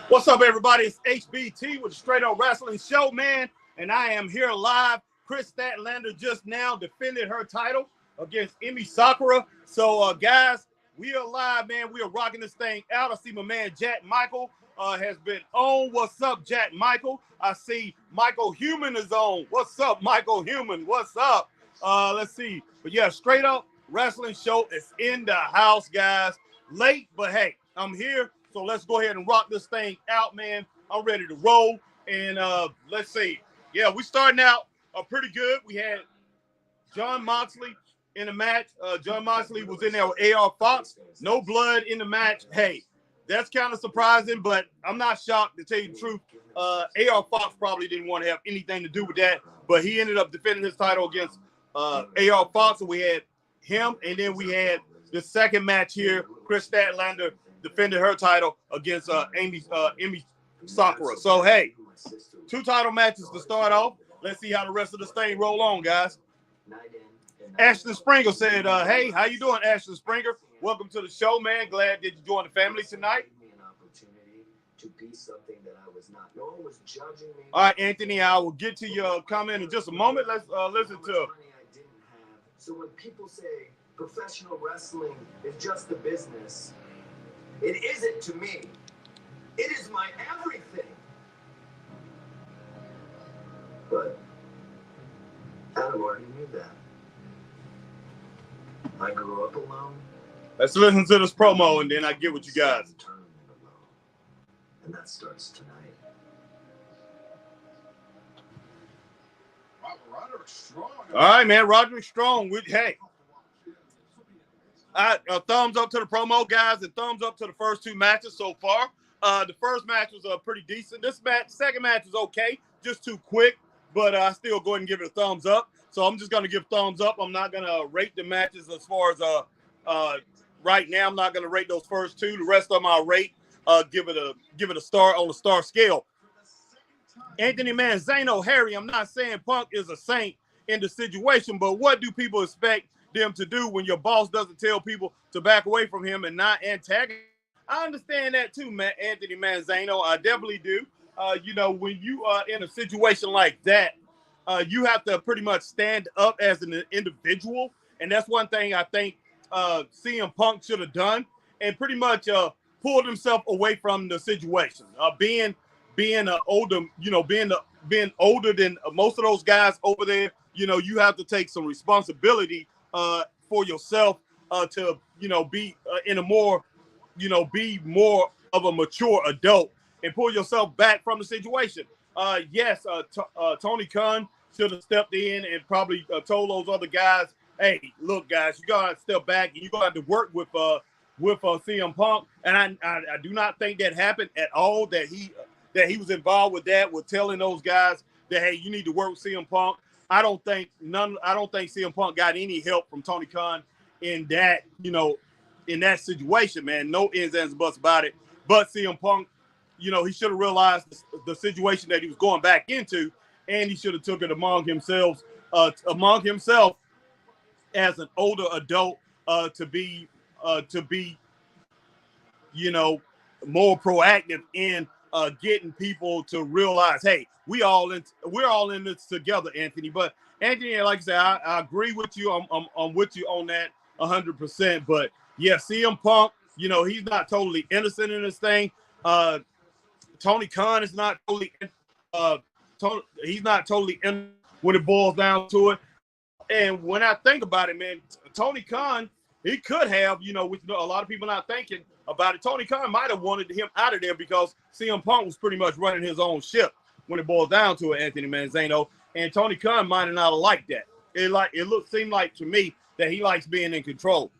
What's up, everybody? It's HBT with the Straight Up Wrestling Show, man. And I am here live. Kris Statlander just now defended her title against Emi Sakura. So, guys, we are live, man. We are rocking this thing out. I see my man Jack Michael has been on. What's up, Jack Michael? I see Michael Human is on. What's up, Michael Human? What's up? Let's see. But yeah, Straight Up Wrestling Show is in the house, guys. Late, but hey, I'm here. So let's go ahead and rock this thing out, man. I'm ready to roll. And let's see. Yeah, we starting out pretty good. We had Jon Moxley in the match. Jon Moxley was in there with AR Fox. No blood in the match. Hey, that's kind of surprising, but I'm not shocked, to tell you the truth. AR Fox probably didn't want to have anything to do with that, but he ended up defending his title against AR Fox. So we had him, and then we had the second match here. Kris Statlander defended her title against Emi Sakura. So, hey, 2 title matches to start off. Let's see how the rest of this thing roll on, guys. Ashton Springer said, hey, how you doing, Ashton Springer? Welcome to the show, man. Glad that you joined the family tonight. All right, Anthony, I will get to your comment in just a moment. Let's listen to. So when people say professional wrestling is just a business, it isn't to me. It is my everything. But Adam already knew that. I grew up alone. Let's listen to this promo, and then I get with you guys. And that starts tonight. Roderick Strong. All right, man. Roderick Strong. Hey. Thumbs up to the promo, guys, and thumbs up to the first 2 matches so far. The first match was pretty decent. This match, second match was okay, just too quick, but I still go ahead and give it a thumbs up. So I'm just going to give thumbs up. I'm not going to rate the matches as far as right now. I'm not going to rate those first 2. The rest of them I'll rate. Give it a star on the star scale. Anthony Manzano, Harry, I'm not saying Punk is a saint in the situation, but what do people expect them to do when your boss doesn't tell people to back away from him and not antagonize? I understand that too, man. Anthony Manzano, I definitely do. When you are in a situation like that, you have to pretty much stand up as an individual, and that's one thing I think CM Punk should have done, and pretty much pulled himself away from the situation. Being older, being older than most of those guys over there, you have to take some responsibility for yourself to be in a more be more of a mature adult and pull yourself back from the situation. Yes, Tony Khan should have stepped in and probably told those other guys, hey, look, guys, you gotta step back and you gotta have to work with CM Punk. And I do not think that happened at all, that he was involved with that, with telling those guys that, hey, you need to work with CM Punk. I don't think CM Punk got any help from Tony Khan in that, in that situation, man. No ins, ands, buts about it. But CM Punk, he should have realized the situation that he was going back into, and he should have took it among himself as an older adult to be more proactive in getting people to realize, hey, we're all in this together, Anthony. But Anthony, like I said, I agree with you. I'm with you on that 100%. But yeah, CM Punk, he's not totally innocent in this thing. Tony Khan is not totally. He's not totally innocent when it boils down to it. And when I think about it, man, Tony Khan, he could have, with a lot of people not thinking about it. Tony Khan might have wanted him out of there because CM Punk was pretty much running his own ship when it boils down to it, Anthony Manzano. And Tony Khan might have not liked that. It seemed like to me that he likes being in control.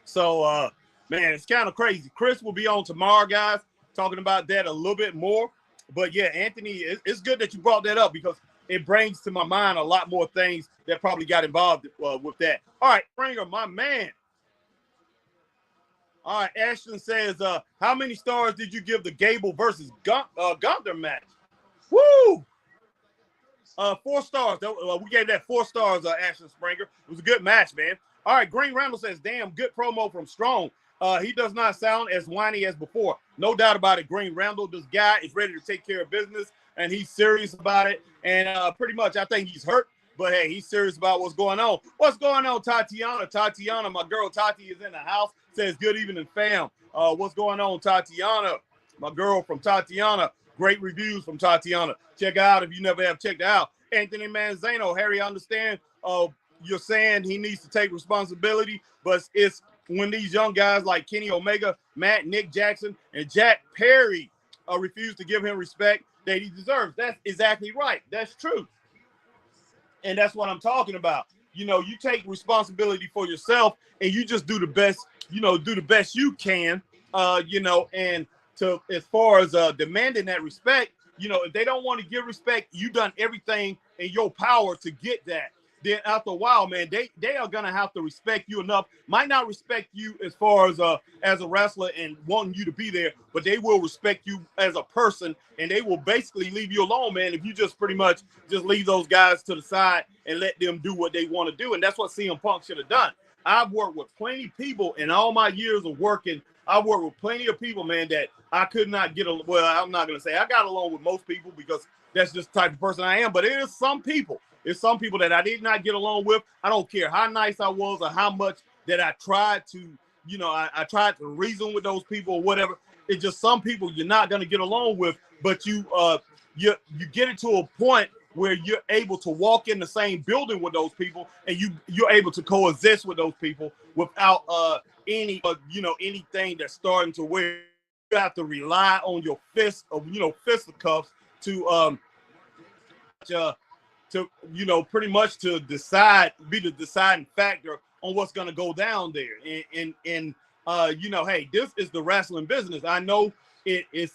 So, man, it's kind of crazy. Chris will be on tomorrow, guys, talking about that a little bit more. But yeah, Anthony, it's good that you brought that up because it brings to my mind a lot more things that probably got involved with that. All right, Springer, my man. All right, Ashton says, how many stars did you give the Gable versus Gunther match? Woo! 4 stars. We gave that 4 stars, Ashton Springer. It was a good match, man. All right, Green Randall says, damn, good promo from Strong. He does not sound as whiny as before. No doubt about it, Green Randall. This guy is ready to take care of business, and he's serious about it. And pretty much, I think he's hurt, but hey, he's serious about what's going on. What's going on, Tatiana? Tatiana, my girl Tati is in the house. Says good evening, fam. What's going on, Tatiana? My girl from Tatiana. Great reviews from Tatiana. Check out if you never have checked out. Anthony Manzano, Harry, I understand you're saying he needs to take responsibility, but it's when these young guys like Kenny Omega, Matt, Nick Jackson, and Jack Perry refuse to give him respect that he deserves. That's exactly right. That's true. And that's what I'm talking about. You know, you take responsibility for yourself and you just do the best, do the best you can, and to as far as demanding that respect, if they don't want to give respect, you done everything in your power to get that. Then after a while, man, they are gonna have to respect you enough. Might not respect you as far as a wrestler and wanting you to be there, but they will respect you as a person, and they will basically leave you alone, man. If you just pretty much just leave those guys to the side and let them do what they want to do, and that's what CM Punk should have done. I've worked with plenty of people in all my years of working. I've worked with plenty of people, man, that I could not get. Well, I'm not gonna say I got along with most people because that's just the type of person I am. But it is some people. It's some people that I did not get along with. I don't care how nice I was or how much that I tried to, I tried to reason with those people or whatever. It's just some people you're not going to get along with, but you get it to a point where you're able to walk in the same building with those people and you're able to coexist with those people without anything that's starting to where you have to rely on your fisticuffs to pretty much to be the deciding factor on what's going to go down there. And hey, this is the wrestling business. I know it is,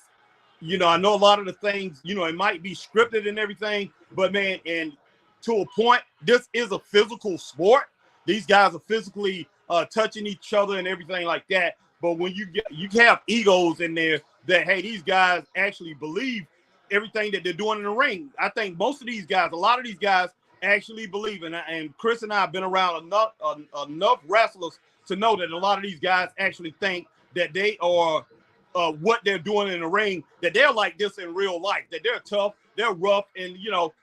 I know a lot of the things, it might be scripted and everything, but man, and to a point, this is a physical sport. These guys are physically touching each other and everything like that. But when you have egos in there that, hey, these guys actually believe everything that they're doing in the ring. I think most of these guys, a lot of these guys actually believe in it. And Chris and I have been around enough wrestlers to know that a lot of these guys actually think that they are what they're doing in the ring, that they're like this in real life, that they're tough, they're rough, and,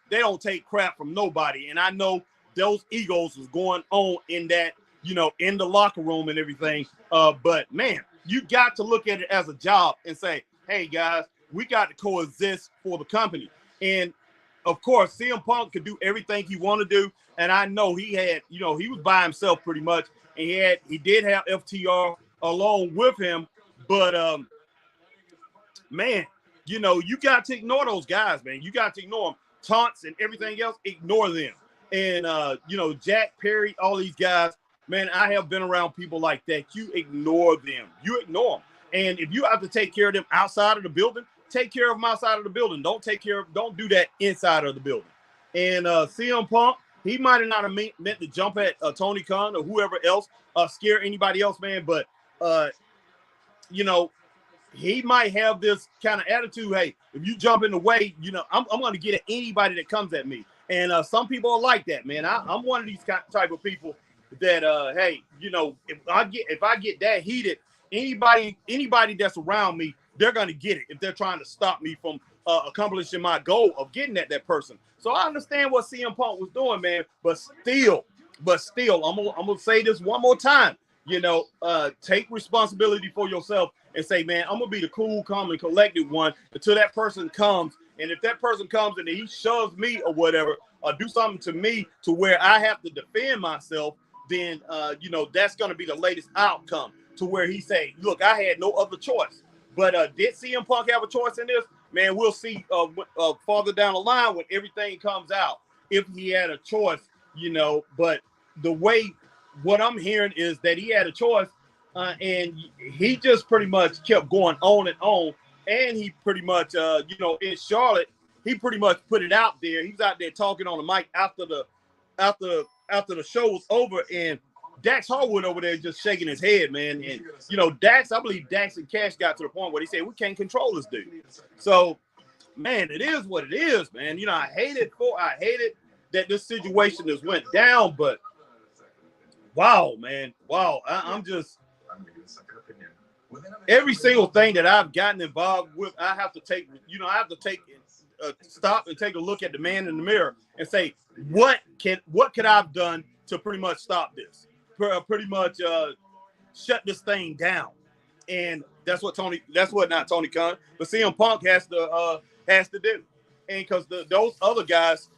they don't take crap from nobody. And I know those egos is going on in that, in the locker room and everything. But, man, you got to look at it as a job and say, hey, guys, we got to coexist for the company. And of course, CM Punk could do everything he want to do. And I know he had, he was by himself pretty much. And he did have FTR along with him. But, man, you got to ignore those guys, man. You got to ignore them. Taunts and everything else, ignore them. And, Jack Perry, all these guys, man, I have been around people like that. You ignore them. You ignore them. And if you have to take care of them outside of the building, take care of them outside of the building. Don't do that inside of the building. And CM Punk, he might have not meant to jump at Tony Khan or whoever else, scare anybody else, man. But, he might have this kind of attitude. Hey, if you jump in the way, I'm going to get at anybody that comes at me. And some people are like that, man. I'm one of these type of people that, hey, if I get that heated, anybody that's around me, they're going to get it if they're trying to stop me from accomplishing my goal of getting at that person. So I understand what CM Punk was doing, man, but still, I'm going to say this one more time, take responsibility for yourself and say, man, I'm going to be the cool, calm, and collected one until that person comes. And if that person comes and he shoves me or whatever, or do something to me to where I have to defend myself, then, that's going to be the latest outcome to where he say, look, I had no other choice. But did CM Punk have a choice in this? Man, we'll see farther down the line when everything comes out, if he had a choice, But the way what I'm hearing is that he had a choice, and he just pretty much kept going on and on. And he pretty much, in Charlotte, he pretty much put it out there. He was out there talking on the mic after the show was over, and Dax Harwood over there just shaking his head, man. And, I believe Dax and Cash got to the point where they said, we can't control this dude. So, man, it is what it is, man. I hate it that this situation just went down, but wow, man. Wow. I'm just, every single thing that I've gotten involved with, I have to take stop and take a look at the man in the mirror and say, what could I've done to pretty much stop this, pretty much shut this thing down. And that's what not Tony Khan, but CM Punk has to do. And because those other guys,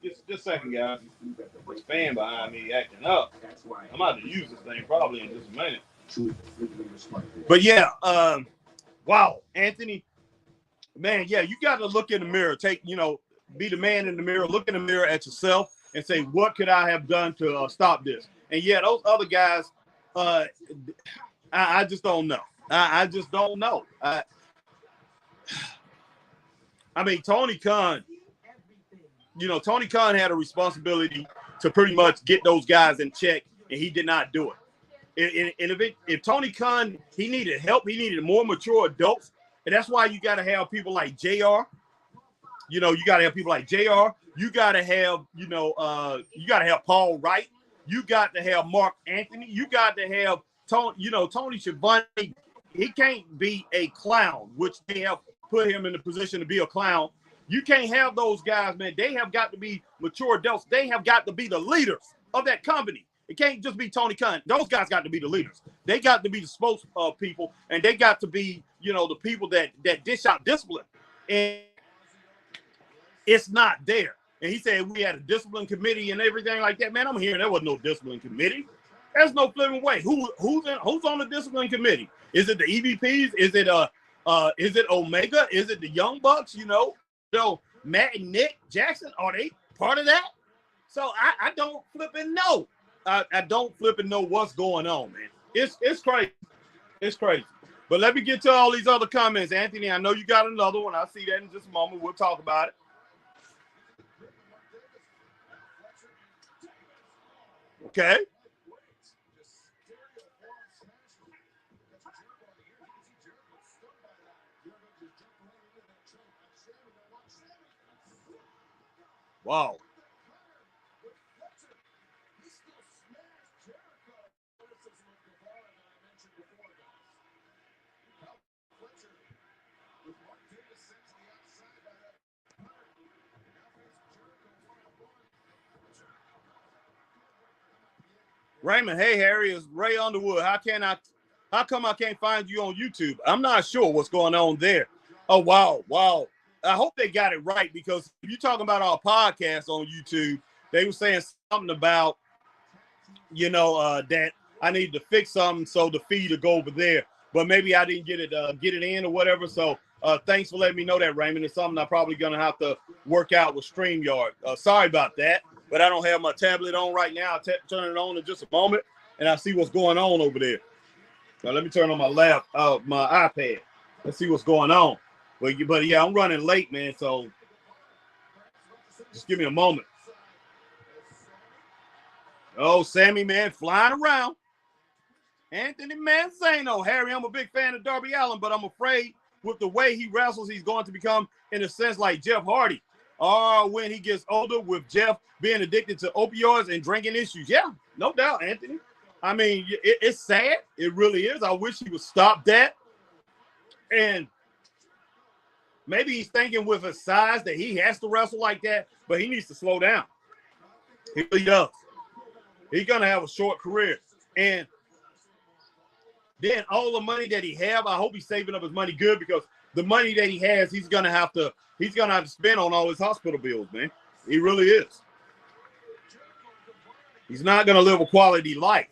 just a second, guys. This fan behind me acting up. I'm about to use this thing probably in just a minute. But yeah, wow, Anthony, man, yeah, you got to look in the mirror. Be the man in the mirror. Look in the mirror at yourself and say, what could I have done to stop this? And yeah, those other guys, I just don't know. I just don't know. I mean, Tony Khan, Tony Khan had a responsibility to pretty much get those guys in check, and he did not do it. And if Tony Khan, he needed help, he needed more mature adults, and that's why you got to have people like JR. You got to have people like JR. You got to have, Paul Wright. You got to have Mark Anthony. You got to have Tony Schiavone. He can't be a clown, which they have put him in the position to be a clown. You can't have those guys, man. They have got to be mature adults. They have got to be the leaders of that company. It can't just be Tony Khan. Those guys got to be the leaders. They got to be the spokespeople, and they got to be, the people that dish out discipline. And it's not there. And he said we had a discipline committee and everything like that. Man, I'm hearing there was no discipline committee. There's no flipping way. Who's on the discipline committee? Is it the EVPs? Is it Omega? Is it the Young Bucks? Matt and Nick Jackson, are they part of that? So I don't flipping know. I don't flipping know what's going on, man. It's crazy. It's crazy. But let me get to all these other comments. Anthony, I know you got another one. I'll see that in just a moment. We'll talk about it. Okay. Wow. Raymond, hey Harry, is Ray Underwood. How come I can't find you on YouTube? I'm not sure what's going on there. Oh, wow. I hope they got it right, because if you're talking about our podcast on YouTube, they were saying something about, that I need to fix something so the feed will go over there. But maybe I didn't get it in or whatever. So thanks for letting me know that, Raymond. It's something I'm probably going to have to work out with StreamYard. Sorry about that, but I don't have my tablet on right now. I'll turn it on in just a moment, and I'll see what's going on over there. Now, let me turn on my my iPad. Let's see what's going on. But yeah, I'm running late, man, so just give me a moment. Oh, Sammy, man, flying around. Anthony Manzano. Harry, I'm a big fan of Darby Allin, but I'm afraid with the way he wrestles, he's going to become, in a sense, like Jeff Hardy. Or when he gets older, with Jeff being addicted to opioids and drinking issues. Yeah, no doubt, Anthony. I mean, it's sad. It really is. I wish he would stop that. And maybe he's thinking with his size that he has to wrestle like that, but he needs to slow down. He really does. He's going to have a short career. And then all the money that he have, I hope he's saving up his money good, because the money that he has, he's going to have to spend on all his hospital bills, man. He really is. He's not going to live a quality life.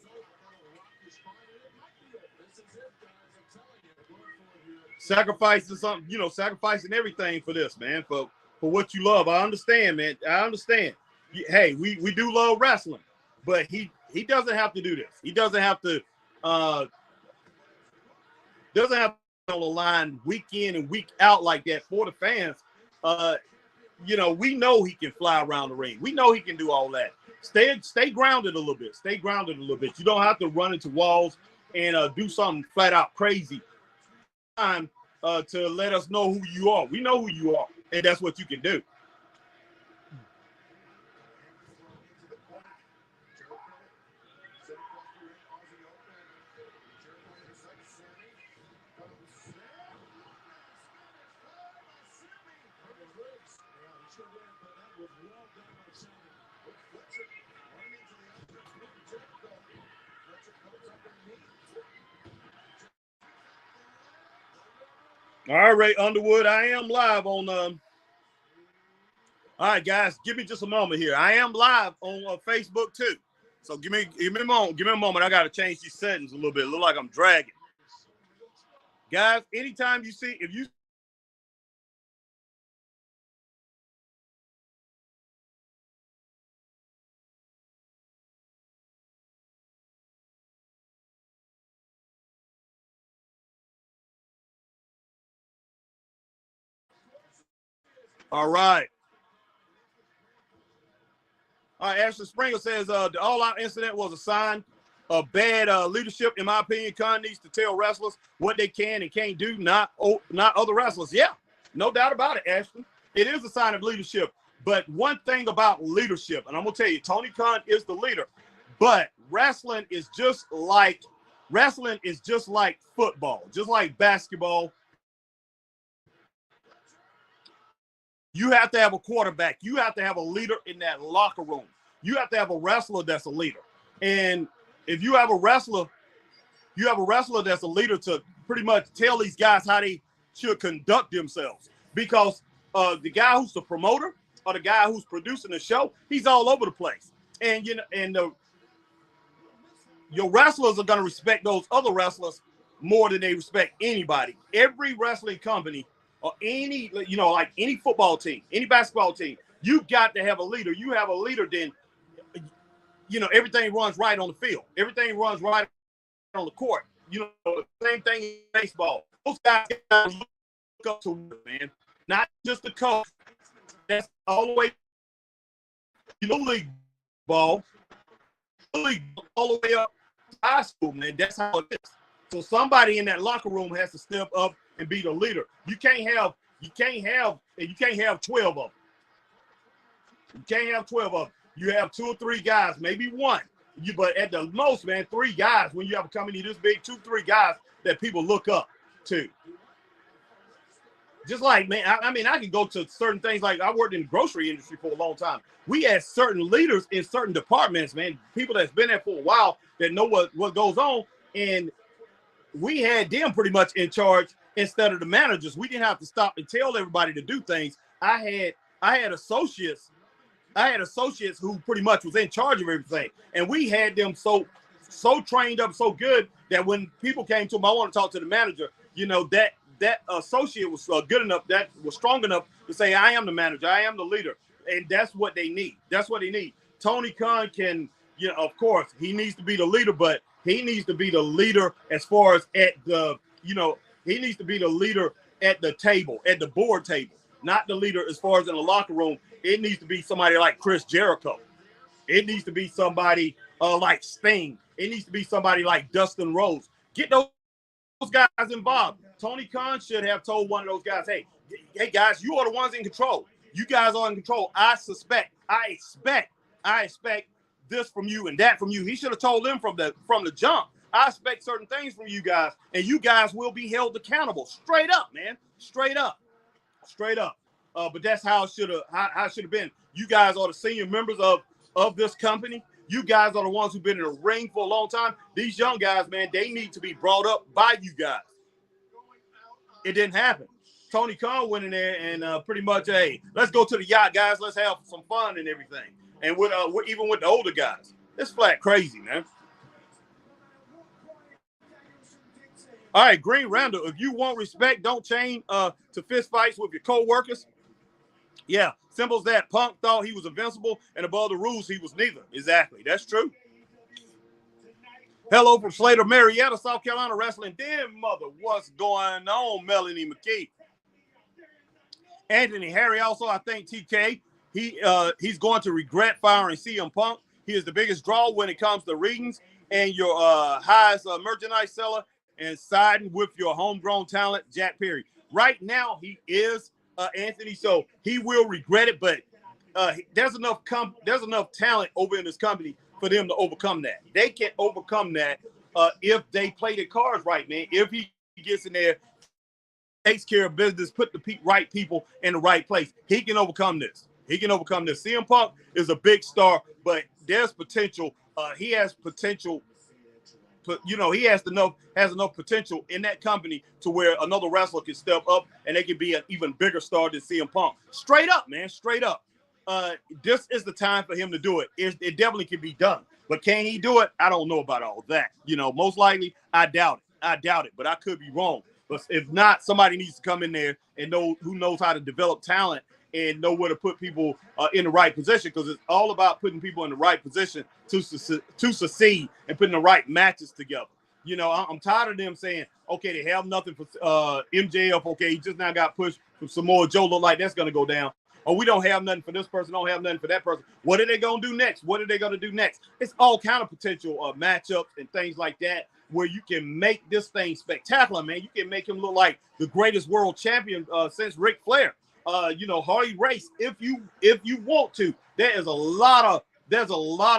Sacrificing something, sacrificing everything for this, man, for what you love. I understand, man. I understand. Hey, we do love wrestling, but he doesn't have to do this. He doesn't have to on the line week in and week out like that for the fans. We know he can fly around the ring. We know he can do all that. Stay grounded a little bit. Stay grounded a little bit. You don't have to run into walls and do something flat out crazy. Time to let us know who you are. We know who you are, and that's what you can do. All right, Ray Underwood, I am live on. All right, guys, give me just a moment here. I am live on Facebook too, so give me a moment. Give me a moment. I got to change these settings a little bit. It look like I'm dragging. Guys, anytime you see, if you all right. All right, Ashley Springer says the all-out incident was a sign of bad leadership. In my opinion, Khan needs to tell wrestlers what they can and can't do, not other wrestlers. Yeah, no doubt about it, Ashley. It is a sign of leadership. But one thing about leadership, and I'm gonna tell you, Tony Khan is the leader. But wrestling is just like football, just like basketball. You have to have a quarterback. You have to have a leader in that locker room. You have to have a wrestler that's a leader. And if you have a wrestler that's a leader to pretty much tell these guys how they should conduct themselves. Because the guy who's the promoter or the guy who's producing the show, he's all over the place. And your wrestlers are going to respect those other wrestlers more than they respect anybody. Every wrestling company or any, like any football team, any basketball team, you got to have a leader. You have a leader, then, everything runs right on the field. Everything runs right on the court. Same thing in baseball. Those guys look up to work, man. Not just the coach. That's all the way, league ball. League all the way up to high school, man. That's how it is. So somebody in that locker room has to step up and be the leader. You can't have 12 of them. You can't have 12 of them. You have 2 or 3 guys, maybe one. But at the most, man, 3 guys. When you have a company this big, 2, 3 guys that people look up to. Just like, man, I can go to certain things. Like I worked in the grocery industry for a long time. We had certain leaders in certain departments, man, people that's been there for a while that know what goes on. And we had them pretty much in charge instead of the managers. We didn't have to stop and tell everybody to do things. I had associates who pretty much was in charge of everything. And we had them so trained up, so good that when people came to them, I want to talk to the manager, that associate was good enough, that was strong enough to say, I am the manager, I am the leader. And that's what they need. That's what they need. Tony Khan can, of course, he needs to be the leader, but he needs to be the leader as far as he needs to be the leader at the table, at the board table, not the leader as far as in the locker room. It needs to be somebody like Chris Jericho. It needs to be somebody like Sting. It needs to be somebody like Dustin Rhodes. Get those guys involved. Tony Khan should have told one of those guys, hey guys, you are the ones in control. You guys are in control. I expect this from you and that from you. He should have told them from the jump. I expect certain things from you guys, and you guys will be held accountable. Straight up, man. Straight up. But that's how it should have been. You guys are the senior members of this company. You guys are the ones who've been in the ring for a long time. These young guys, man, they need to be brought up by you guys. It didn't happen. Tony Khan went in there and pretty much, hey, let's go to the yacht, guys. Let's have some fun and everything. And even with the older guys, it's flat crazy, man. All right, Green Randall, if you want respect, don't chain to fist fights with your co-workers. Yeah, simple as that. Punk thought he was invincible, and above the rules, he was neither. Exactly. That's true. Hello from Slater, Marietta, South Carolina Wrestling. Den mother, what's going on, Melanie McKee? Anthony Harry also, I think TK, he's going to regret firing CM Punk. He is the biggest draw when it comes to readings and your highest merchandise seller and siding with your homegrown talent, Jack Perry. Right now, he is Anthony, so he will regret it, but there's enough talent over in this company for them to overcome that. They can overcome that if they play the cards right, man. If he gets in there, takes care of business, put the right people in the right place, he can overcome this. CM Punk is a big star, but there's potential. He has potential he has enough potential in that company to where another wrestler can step up and they can be an even bigger star than CM Punk. Straight up, man, straight up. This is the time for him to do it. It definitely can be done, but can he do it? I don't know about all that. Most likely, I doubt it, but I could be wrong. But if not, somebody needs to come in there and who knows how to develop talent and know where to put people in the right position, because it's all about putting people in the right position to succeed and putting the right matches together. I'm tired of them saying, okay, they have nothing for MJF. Okay, he just now got pushed from Samoa Joe. Look like that's going to go down. Or we don't have nothing for this person, don't have nothing for that person. What are they going to do next? What are they going to do next? It's all kind of potential matchups and things like that where you can make this thing spectacular, man. You can make him look like the greatest world champion since Ric Flair. Harley Race, if you want to. There's a lot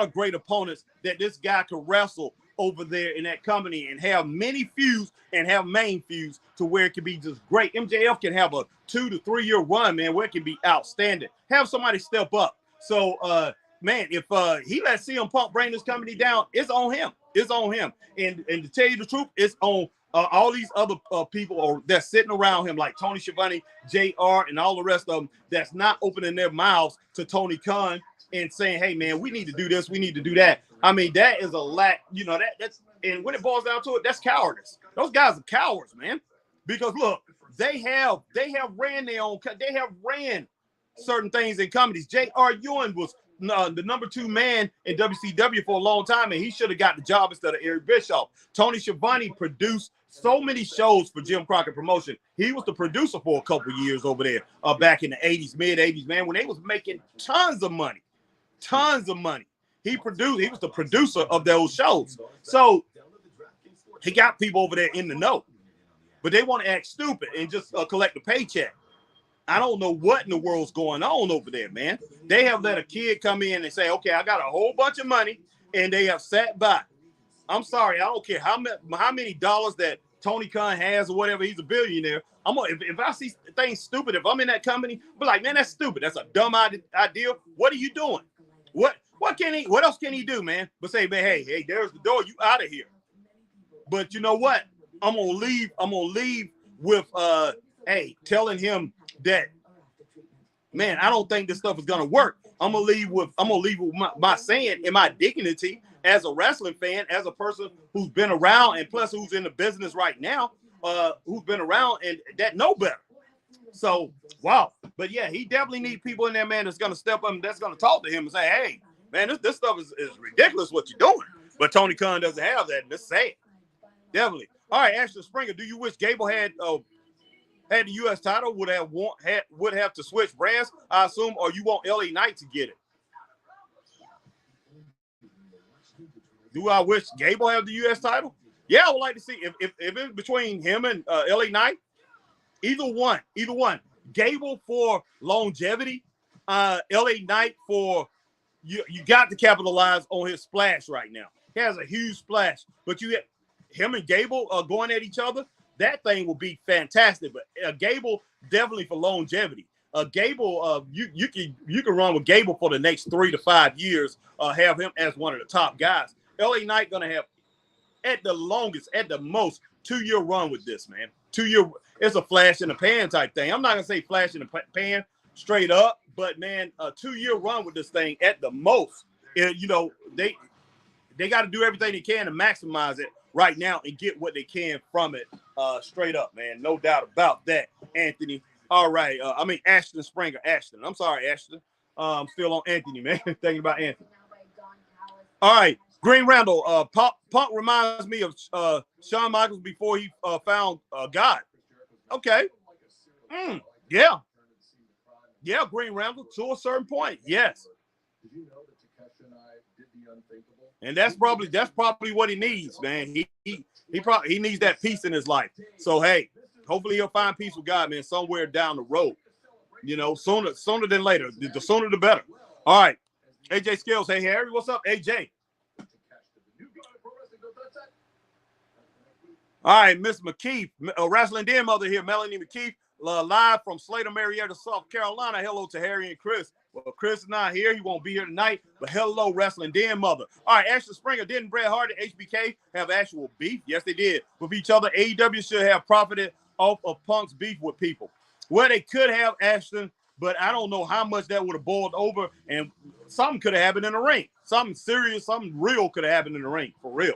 of great opponents that this guy could wrestle over there in that company and have many feuds and have main feuds to where it can be just great. MJF can have a 2 to 3 year run, man, where it can be outstanding. Have somebody step up. So, man, if he lets CM Punk bring this company down, it's on him. It's on him. And to tell you the truth, it's on all these other people that's sitting around him, like Tony Schiavone, JR, and all the rest of them, that's not opening their mouths to Tony Khan and saying, hey, man, we need to do this, we need to do that. I mean, that is a lack, that's, and when it boils down to it, that's cowardice. Those guys are cowards, man. Because look, they have ran certain things in companies. J.R. Ewing was the number 2 man in WCW for a long time, and he should have got the job instead of Eric Bischoff. Tony Schiavone produced so many shows for Jim Crockett Promotion. He was the producer for a couple of years over there back in the 80s, mid-80s, man, when they was making tons of money. He was the producer of those shows. So he got people over there in the know, but they want to act stupid and just collect a paycheck. I don't know what in the world's going on over there, man. They have let a kid come in and say, okay, I got a whole bunch of money, and they have sat by. I'm sorry, I don't care how many dollars that Tony Khan has or whatever, he's a billionaire. If I see things stupid, if I'm in that company, be like, man, that's stupid. That's a dumb idea. What are you doing? What else can he do, man? But say, man, hey, there's the door. You out of here. But you know what? I'm gonna leave with telling him that, man, I don't think this stuff is gonna work. I'm gonna leave with my saying and my dignity as a wrestling fan, as a person who's been around and plus who's in the business right now, who's been around and that know better. So wow, but yeah, he definitely needs people in there, man, that's gonna step up and that's gonna talk to him and say, hey, man, this stuff is ridiculous what you're doing. But Tony Khan doesn't have that, and that's sad. Definitely. All right, Ashton Springer, do you wish Gable had the U.S. title? Would have to switch brands, I assume, or you want LA Knight to get it? Do I wish Gable had the U.S. title? Yeah, I would like to see if it's between him and LA Knight. Either one. Gable for longevity, LA Knight for you got to capitalize on his splash right now. He has a huge splash, but him and Gable going at each other, that thing will be fantastic. But Gable definitely for longevity. Gable, you can run with Gable for the next 3 to 5 years. Have him as one of the top guys. LA Knight gonna have at the most 2-year run with this, man. 2 year, it's a flash in the pan type thing. I'm not gonna say flash in the pan straight up, but man, a 2-year run with this thing at the most. They got to do everything they can to maximize it right now and get what they can from it. Straight up, man, no doubt about that, Anthony. All right, Ashton Springer. Ashton, I'm sorry, Ashton. I'm still on Anthony, man. Thinking about Anthony. All right, Green Randall. Punk reminds me of Shawn Michaels before he found God. Okay. Yeah. Yeah, Green Randall, to a certain point, yes. And that's probably what he needs, man. He needs that peace in his life. So hey, hopefully he'll find peace with God, man, somewhere down the road. Sooner than later. The sooner the better. All right. AJ Skills. Hey Harry, what's up, AJ? All right, Miss McKeith, Wrestling Den Mother here, Melanie McKeith, live from Slater, Marietta, South Carolina. Hello to Harry and Chris. Well, Chris is not here. He won't be here tonight. But hello, wrestling den mother. All right, Ashley Springer, didn't Bret Hart and HBK have actual beef? Yes, they did. With each other, AEW should have profited off of Punk's beef with people. Well, they could have, Ashton, but I don't know how much that would have boiled over, and something could have happened in the ring. Something serious, something real could have happened in the ring, for real.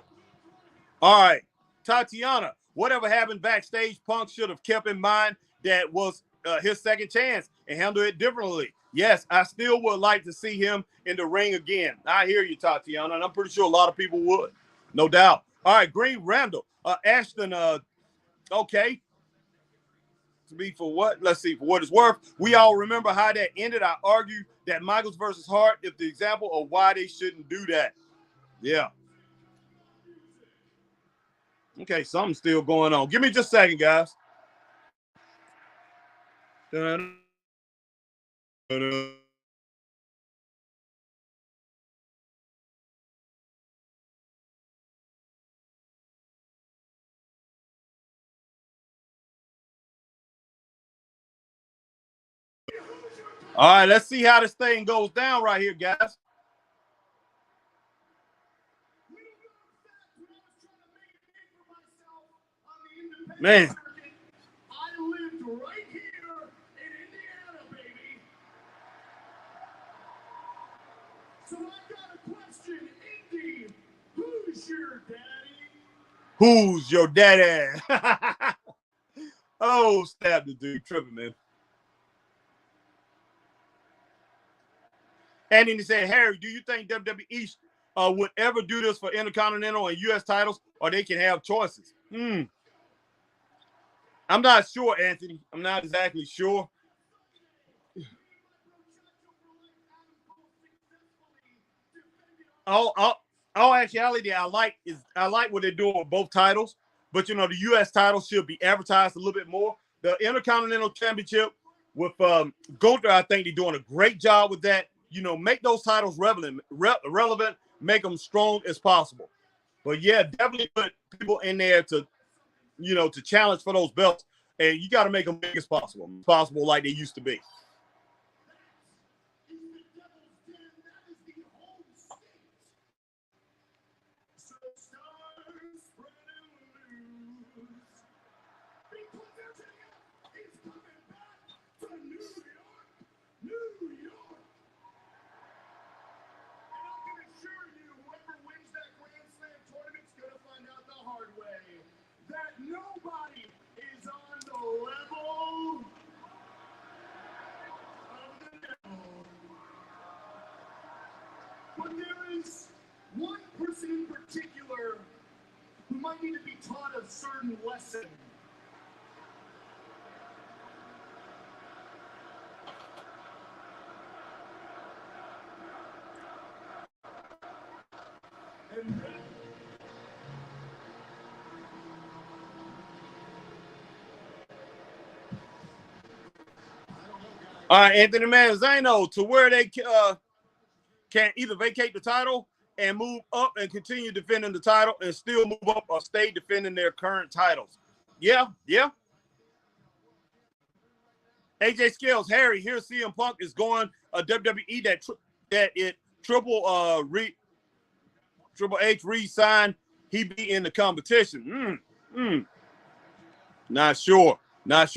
All right, Tatiana, whatever happened backstage, Punk should have kept in mind that was his second chance and handle it differently. Yes, I still would like to see him in the ring again. I hear you, Tatiana, and I'm pretty sure a lot of people would. No doubt. All right, Green Randall. Ashton, okay. To be for what? Let's see, for what it's worth. We all remember how that ended. I argue that Michaels versus Hart is the example of why they shouldn't do that. Yeah. Okay, something's still going on. Give me just a second, guys. All right, let's see how this thing goes down right here, guys. Man. I lived right here in Indiana, baby. So I got a question, Indy. Who's your daddy? Who's your daddy? Oh, stab the dude. Tripping, man. And then he said, Harry, do you think WWE would ever do this for Intercontinental and U.S. titles, or they can have choices? I'm not sure, Anthony. I'm not exactly sure. All actuality, I like what they're doing with both titles, but the U.S. title should be advertised a little bit more. The Intercontinental Championship with Gunther, I think they're doing a great job with that. Make those titles relevant, make them strong as possible. But yeah, definitely put people in there to challenge for those belts, and you got to make them big as possible like they used to be. Nobody is on the level of the devil. But there is one person in particular who might need to be taught a certain lesson. And all right, Anthony Manzano, to where they can either vacate the title and move up and continue defending the title and still move up or stay defending their current titles. Yeah. AJ Scales, Harry, here CM Punk is going a WWE that Triple H re-signed. He be in the competition. Not sure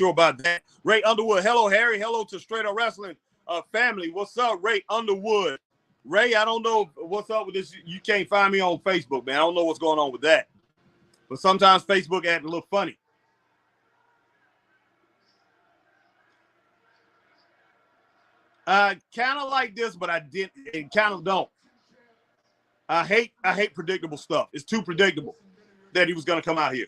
about that. Ray Underwood, hello, Harry. Hello to Straight Up Wrestling family. What's up, Ray Underwood? Ray, I don't know what's up with this. You can't find me on Facebook, man. I don't know what's going on with that. But sometimes Facebook acting a little funny. I kind of like this, but I didn't. And kind of don't. I hate predictable stuff. It's too predictable that he was going to come out here.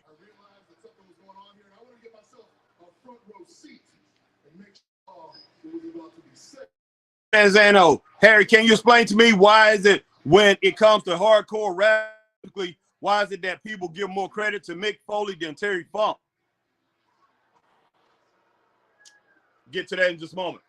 Manzano, Harry, can you explain to me why is it when it comes to hardcore wrestling, why is it that people give more credit to Mick Foley than Terry Funk? Get to that in just a moment.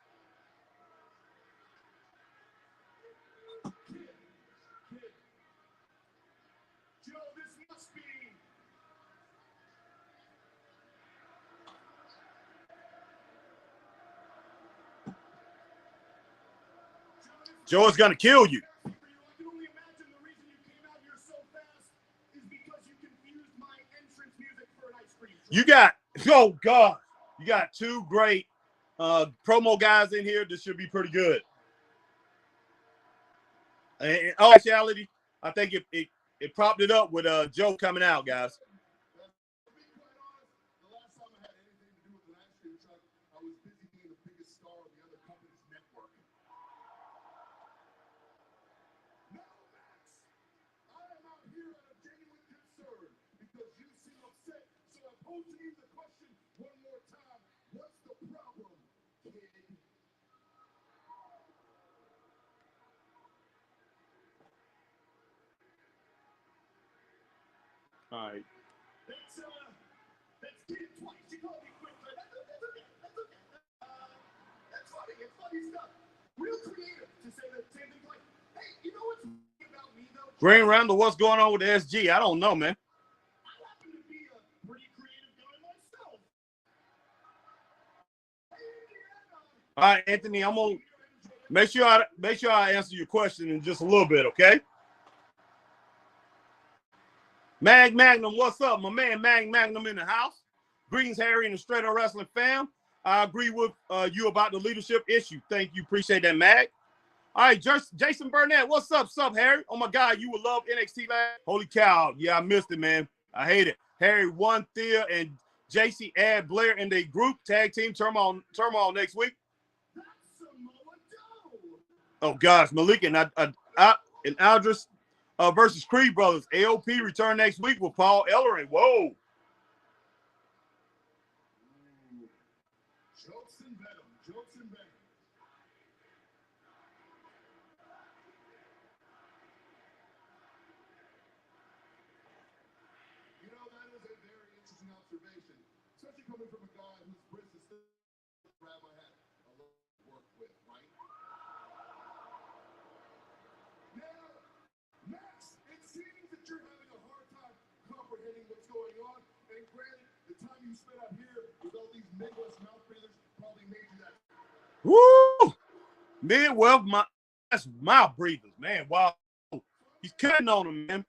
Joe is gonna kill you. I can only imagine the reason you came out here so fast is because you confused my entrance music for an ice cream truck. You got, oh God, you got two great promo guys in here. This should be pretty good. And in all actuality, I think it propped it up with Joe coming out, guys. All right. That's kid twice. You called me quick. That's okay. That's funny. It's funny stuff. Real creative to say the same thing. Like, hey, you know what's about me though? Green Randall, what's going on with the SG? I don't know, man. I happen to be a pretty creative guy myself. All right, Anthony, I'm gonna make sure I answer your question in just a little bit, okay? Mag Magnum, what's up? My man Mag Magnum in the house. Greetings, Harry, and the Straight Up Wrestling fam. I agree with you about the leadership issue. Thank you. Appreciate that, Mag. All right, Jason Burnett, what's up? Sup, Harry? Oh, my God, you would love NXT last. Holy cow. Yeah, I missed it, man. I hate it. Harry, One, Thea, and JC add Blair in the group tag team turmoil next week. Oh, gosh, Malik and Aldris versus Creed Brothers. AOP return next week with Paul Ellering. Whoa. Jokes and venom. Jokes and venom. You know, that is a very interesting observation, especially coming from a guy whose wrist is still grab my hat a little work with, right? Now, Max, it seems that you're having a hard time comprehending what's going on, and granted, the time you spent out here with all these Midwest mouth breathers probably made you that. Woo! Midwest, that's mouth breathers, man. Wow. He's cutting on him, man.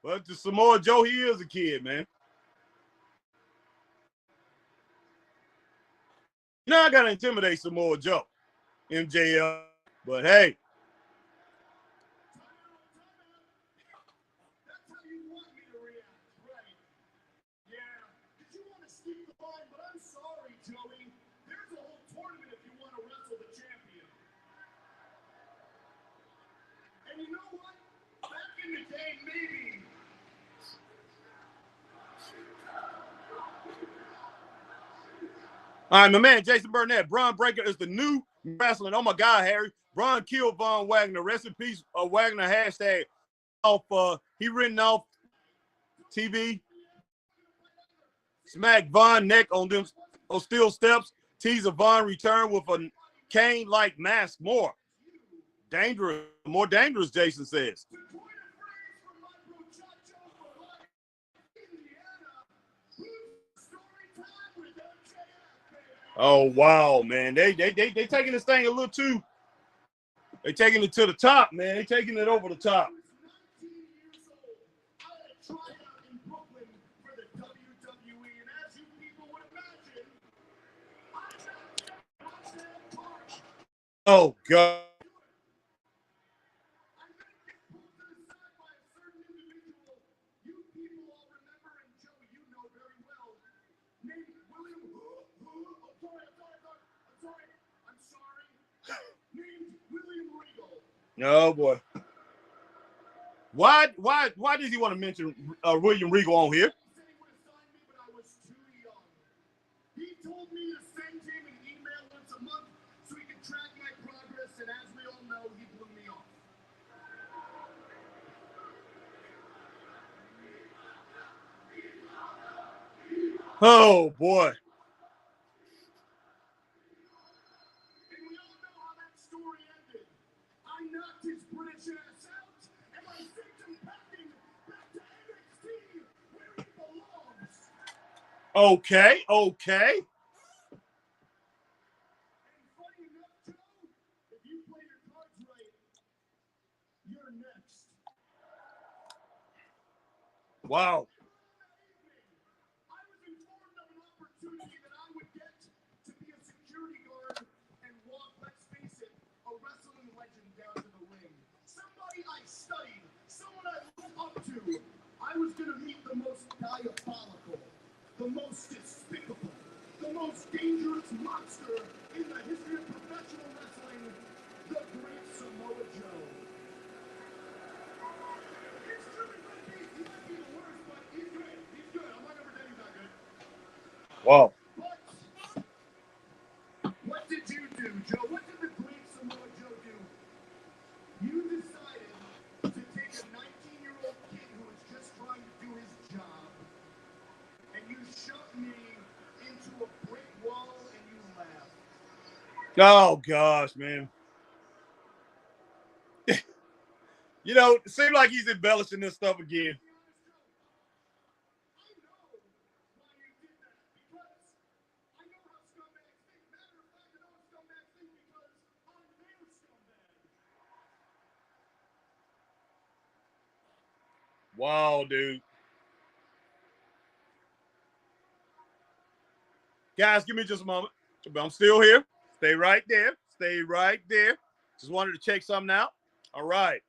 Well, to Samoa Joe, he is a kid, man. You're not gonna intimidate Samoa Joe, MJL. But hey. That's how you want me to react, right? Yeah, because you want to skip the line, but I'm sorry, Joey. There's a whole tournament if you want to wrestle the champion. And you know what? Back in the day, maybe. All right, my man, Jason Burnett. Braun Breaker is the new wrestling. Oh, my God, Harry. Braun killed Von Wagner. Rest in peace, Wagner hashtag. He written off TV. Smack Von neck on them steel steps. Teaser Von return with a cane-like mask. More dangerous, Jason says. Oh, wow, man. They taking this thing a little too. They taking it to the top, man. They taking it over the top. Oh, God. Oh, boy. Why does he want to mention William Regal on here? He told me to send him an email once a month so he could track my progress, and as we all know, he blew me off. Oh, boy. And we all know how that story ended. I knocked his British ass out, and I sent him packing back to NXT Okay. And funny enough, Joe, if you play your cards right, you're next. Wow. I was informed of an opportunity that I would get to be a security guard and walk, let's face it, a wrestling legend down to the ring. Somebody I studied, someone I looked up to. I was going to meet the most diabolical, the most despicable, the most dangerous monster in the history of professional wrestling, the Great Samoa Joe. It's true, he might be the worst, but he's good. He's good. I'm not going to pretend he's not good. Wow. What did you do, Joe? What did the Great Samoa Joe do? You decided to take a 19-year-old kid who was just trying to do his job, and you shoved me into a brick wall and you laughed. Oh gosh, man. You know, it seems like he's embellishing this stuff again. I know why you did that, because I know how scumbags think. Matter of fact, I know how scumbags think because I'm their scumbag. Wow, dude. Guys, give me just a moment. I'm still here. Stay right there. Stay right there. Just wanted to check something out. All right.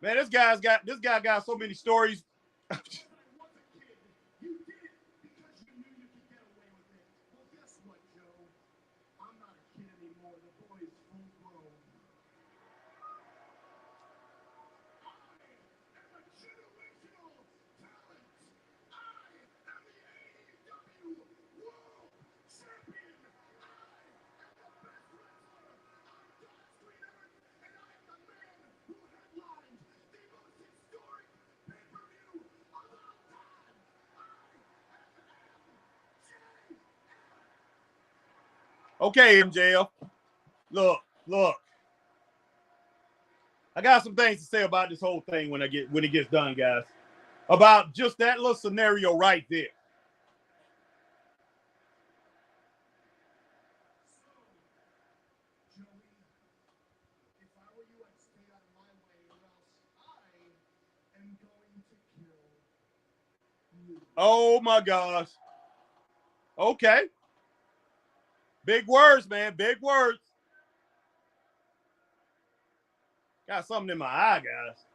Man, this guy got so many stories. I was a kid. You did it because you knew you could get away with it. Well, guess what, Joe? I'm not a kid anymore. The boy's full grown. I am a generational talent. I am the AEW World Champion. I am the best wrestler on God's green earth, and I am the man who headlined the most historic pay-per-view of all time. Okay, MJF. Look. I got some things to say about this whole thing when it gets done, guys. About just that little scenario right there. So, Joey, if I were you, I'd stay out of my way, or else I am going to kill you. Oh my gosh. Okay. Big words, man. Big words. Got something in my eye, guys.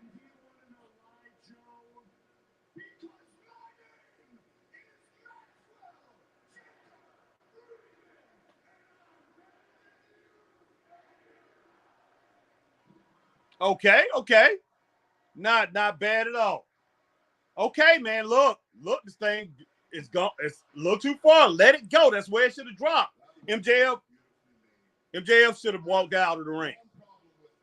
And do you want to know why, Joe? Because my name is Maxwell Jacob Friedman, Okay. Not bad at all. Okay, man. Look, this thing is gone. It's a little too far. Let it go. That's where it should have dropped. MJF should have walked out of the ring. one problem with it,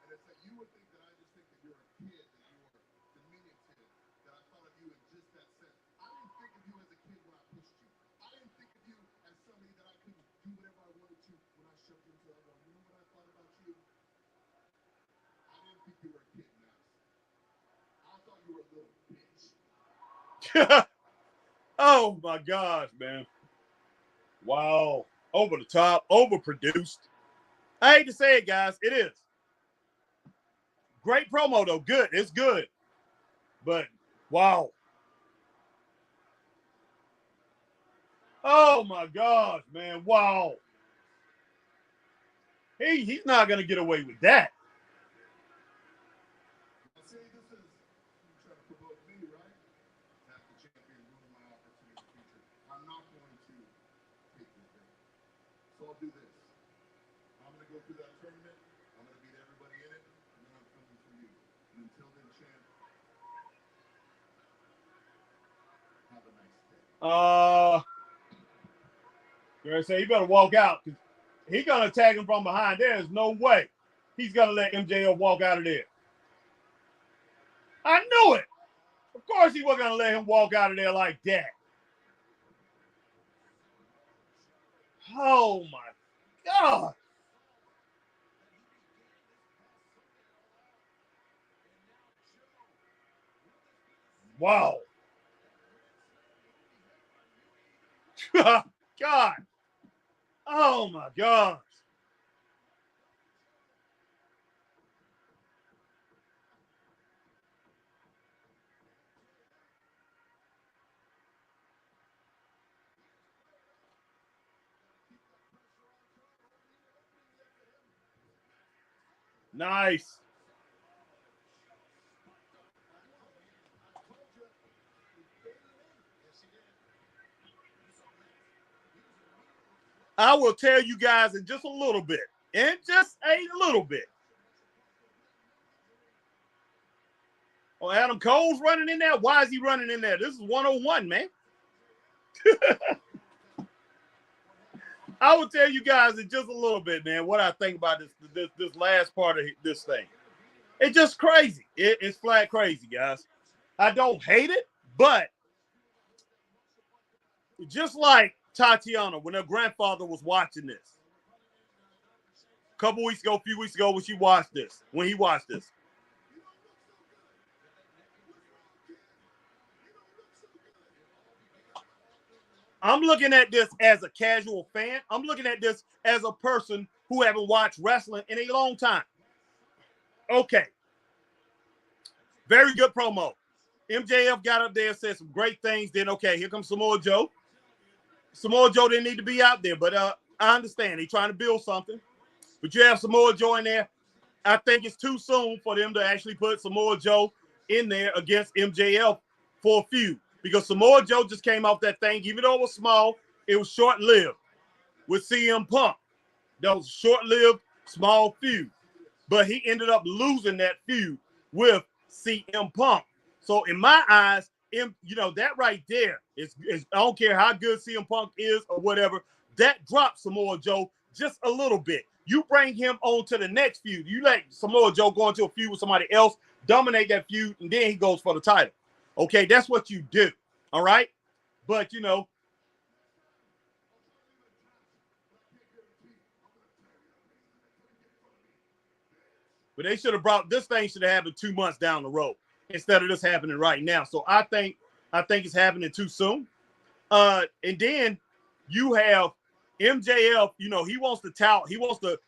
and it's that you would think that I just think that you're a kid, that you are diminutive, that I thought of you in just that sense. I didn't think of you as a kid when I pushed you. I didn't think of you as somebody that I could do whatever I wanted to when I shoved you into that wall. You know what I thought about you? I didn't think you were a kid, Max. I thought you were a little bitch. Oh my gosh, man. Wow. Over the top, overproduced. I hate to say it, guys. It is. Great promo, though. Good. It's good. But wow. Oh my gosh, man. Wow. He's not gonna get away with that. Now, see, this is you trying to provoke me, right? Have the champion ruin my opportunity in the future. I'm not going to take this thing. So I'll do this. I'm going to go through that tournament. I'm going to beat everybody in it, and then I'm coming for you. And until then, champ, have a nice day. You're gonna say he better walk out because he's gonna attack him from behind. There's no way he's gonna let MJF walk out of there. I knew it. Of course he wasn't gonna let him walk out of there like that. Oh my God. Wow. God. Oh, my gosh. Nice. I will tell you guys in just a little bit. In just a little bit. Oh, Adam Cole's running in there? Why is he running in there? This is 101, man. I will tell you guys in just a little bit, man, what I think about this last part of this thing. It's just crazy. It's flat crazy, guys. I don't hate it, but just like Tatiana, when her grandfather was watching this a couple weeks ago, a few weeks ago, when he watched this, I'm looking at this as a casual fan. I'm looking at this as a person who haven't watched wrestling in a long time. Okay. Very good promo. MJF got up there and said some great things. Then, okay, here comes Samoa Joe. Samoa Joe didn't need to be out there, but I understand. He's trying to build something. But you have Samoa Joe in there. I think it's too soon for them to actually put Samoa Joe in there against MJF for a feud. Because Samoa Joe just came off that thing. Even though it was small, it was short-lived with CM Punk. That was a short-lived, small feud. But he ended up losing that feud with CM Punk. So in my eyes, that right there is I don't care how good CM Punk is or whatever, that drops Samoa Joe just a little bit. You bring him on to the next feud. You let Samoa Joe go into a feud with somebody else, dominate that feud, and then he goes for the title. Okay, that's what you do. All right? But, but they should have this thing should have happened 2 months down the road instead of this happening right now. So I think it's happening too soon. And then you have MJF, he wants to tout, he wants to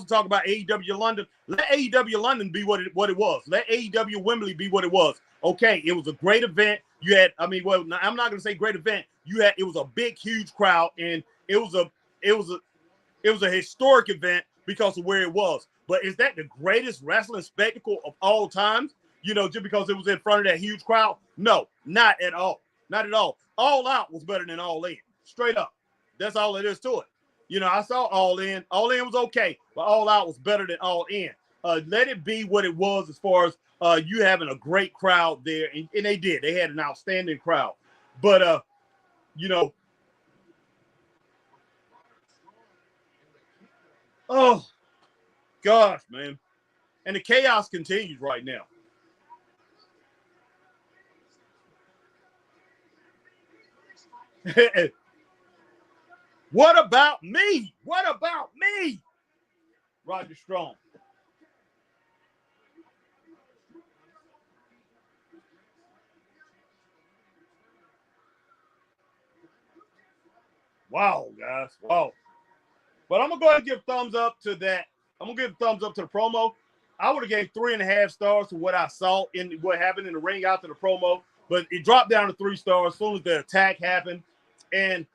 talk about AEW London. Let AEW London be what it was. Let AEW Wembley be what it was. Okay, it was a great event. You had, I'm not going to say great event. It was a big, huge crowd, and it was a historic event because of where it was. But is that the greatest wrestling spectacle of all times? Just because it was in front of that huge crowd? No, not at all. Not at all. All Out was better than All In. Straight up. That's all it is to it. I saw All In. All In was okay, but All Out was better than All In. Let it be what it was as far as you having a great crowd there. And they did. They had an outstanding crowd. But, oh, gosh, man. And the chaos continues right now. What about me? What about me? Roger Strong. Wow, guys. Wow. But I'm going to go ahead and give thumbs up to that. I'm going to give thumbs up to the promo. I would have gave 3.5 stars to what I saw in what happened in the ring after the promo. But it dropped down to 3 stars as soon as the attack happened. And,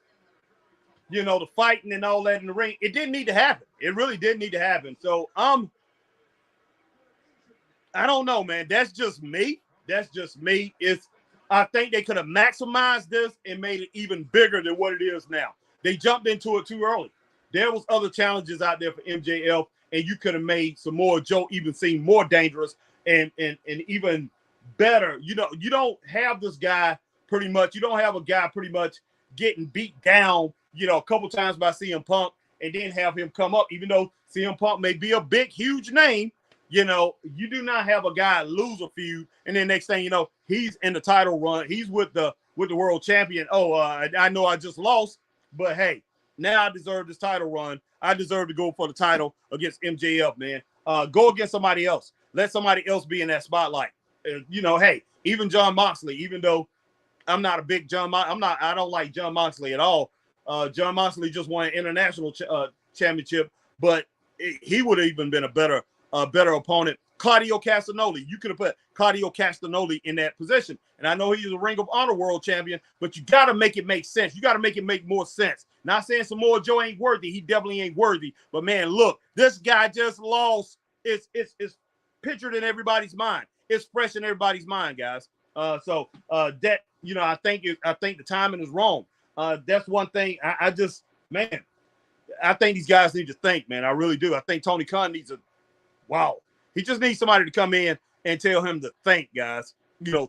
the fighting and all that in the ring, it didn't need to happen. It really didn't need to happen. So, I don't know, man. That's just me. I think they could have maximized this and made it even bigger than what it is now. They jumped into it too early. There was other challenges out there for MJF, and you could have made Samoa Joe even seem more dangerous and even better. You don't have this guy pretty much. You don't have a guy pretty much getting beat down, a couple times by CM Punk, and then have him come up, even though CM Punk may be a big, huge name. You do not have a guy lose a feud, and then next thing you know, he's in the title run. He's with the world champion. I know I just lost, but hey, now I deserve this title run. I deserve to go for the title against MJF, man. Go against somebody else. Let somebody else be in that spotlight. hey, even John Moxley, even though I'm not a big I don't like John Moxley at all. John Moxley just won an international championship, but he would have even been a better opponent. Claudio Castagnoli, you could have put Claudio Castagnoli in that position. And I know he's a Ring of Honor world champion, but you got to make it make sense. You got to make it make more sense. Not saying Samoa Joe ain't worthy. He definitely ain't worthy. But, man, look, this guy just lost. It's pictured in everybody's mind. It's fresh in everybody's mind, guys. So that, I think the timing is wrong. That's one thing. I think these guys need to think, man. I really do. I think Tony Khan needs he just needs somebody to come in and tell him to think, guys.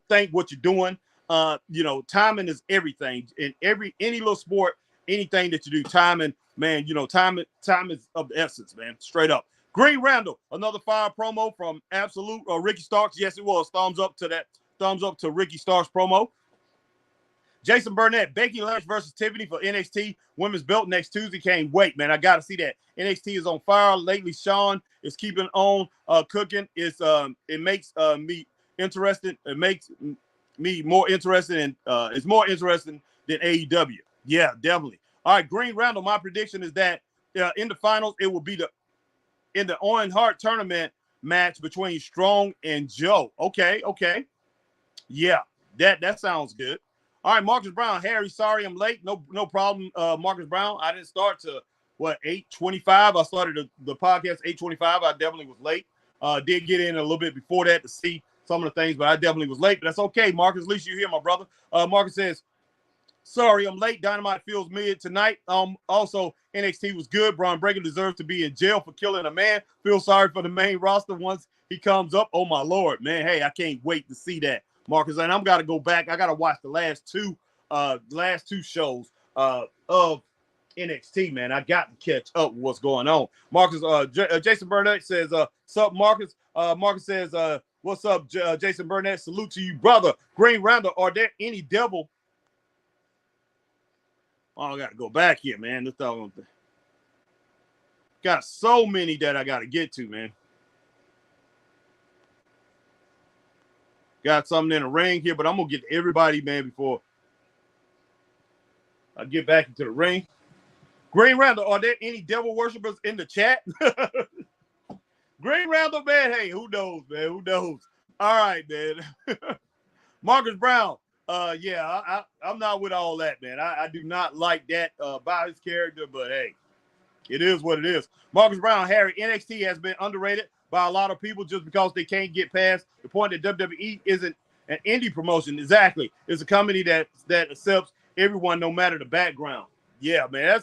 Think what you're doing. Timing is everything in any little sport, anything that you do. Timing, man. Time is of the essence, man. Straight up. Green Randall, another fire promo from Absolute Ricky Starks. Yes, it was. Thumbs up to that. Thumbs up to Ricky Starks promo. Jason Burnett, Becky Lynch versus Tiffany for NXT Women's Belt next Tuesday. Can't wait, man. I got to see that. NXT is on fire lately. Sean is keeping on cooking. It makes me interested. It makes me more interested in. It's more interesting than AEW. Yeah, definitely. All right, Green Randall. My prediction is that in the finals, it will be in the Owen Hart tournament match between Strong and Joe. Okay. Yeah, that sounds good. All right, Marcus Brown. Harry, sorry I'm late. No problem, Marcus Brown. I didn't start to 8:25. I started the podcast 8:25. I definitely was late. Did get in a little bit before that to see some of the things, but I definitely was late. But that's okay, Marcus. At least you're here, my brother. Marcus says, sorry I'm late. Dynamite feels mid tonight. Also, NXT was good. Braun Breaker deserves to be in jail for killing a man. Feel sorry for the main roster once he comes up. Oh, my Lord, man. Hey, I can't wait to see that, Marcus. And I'm got to go back. I got to watch the last two shows of NXT, man. I got to catch up with what's going on. Marcus, Jason Burnett says, sup, Marcus? Marcus says, what's up, Jason Burnett? Salute to you, brother. Green Randall, are there any devil? Oh, I got to go back here, man. This got so many that I got to get to, man. Got something in the ring here, but I'm going to get to everybody, man, before I get back into the ring. Green Randall, are there any devil worshipers in the chat? Green Randall, man, hey, who knows, man? Who knows? All right, man. Marcus Brown, I'm not with all that, man. I do not like that about his character, but hey, it is what it is. Marcus Brown, Harry, NXT has been underrated by a lot of people just because they can't get past the point that WWE isn't an indie promotion. Exactly. It's a company that accepts everyone no matter the background. Yeah, man,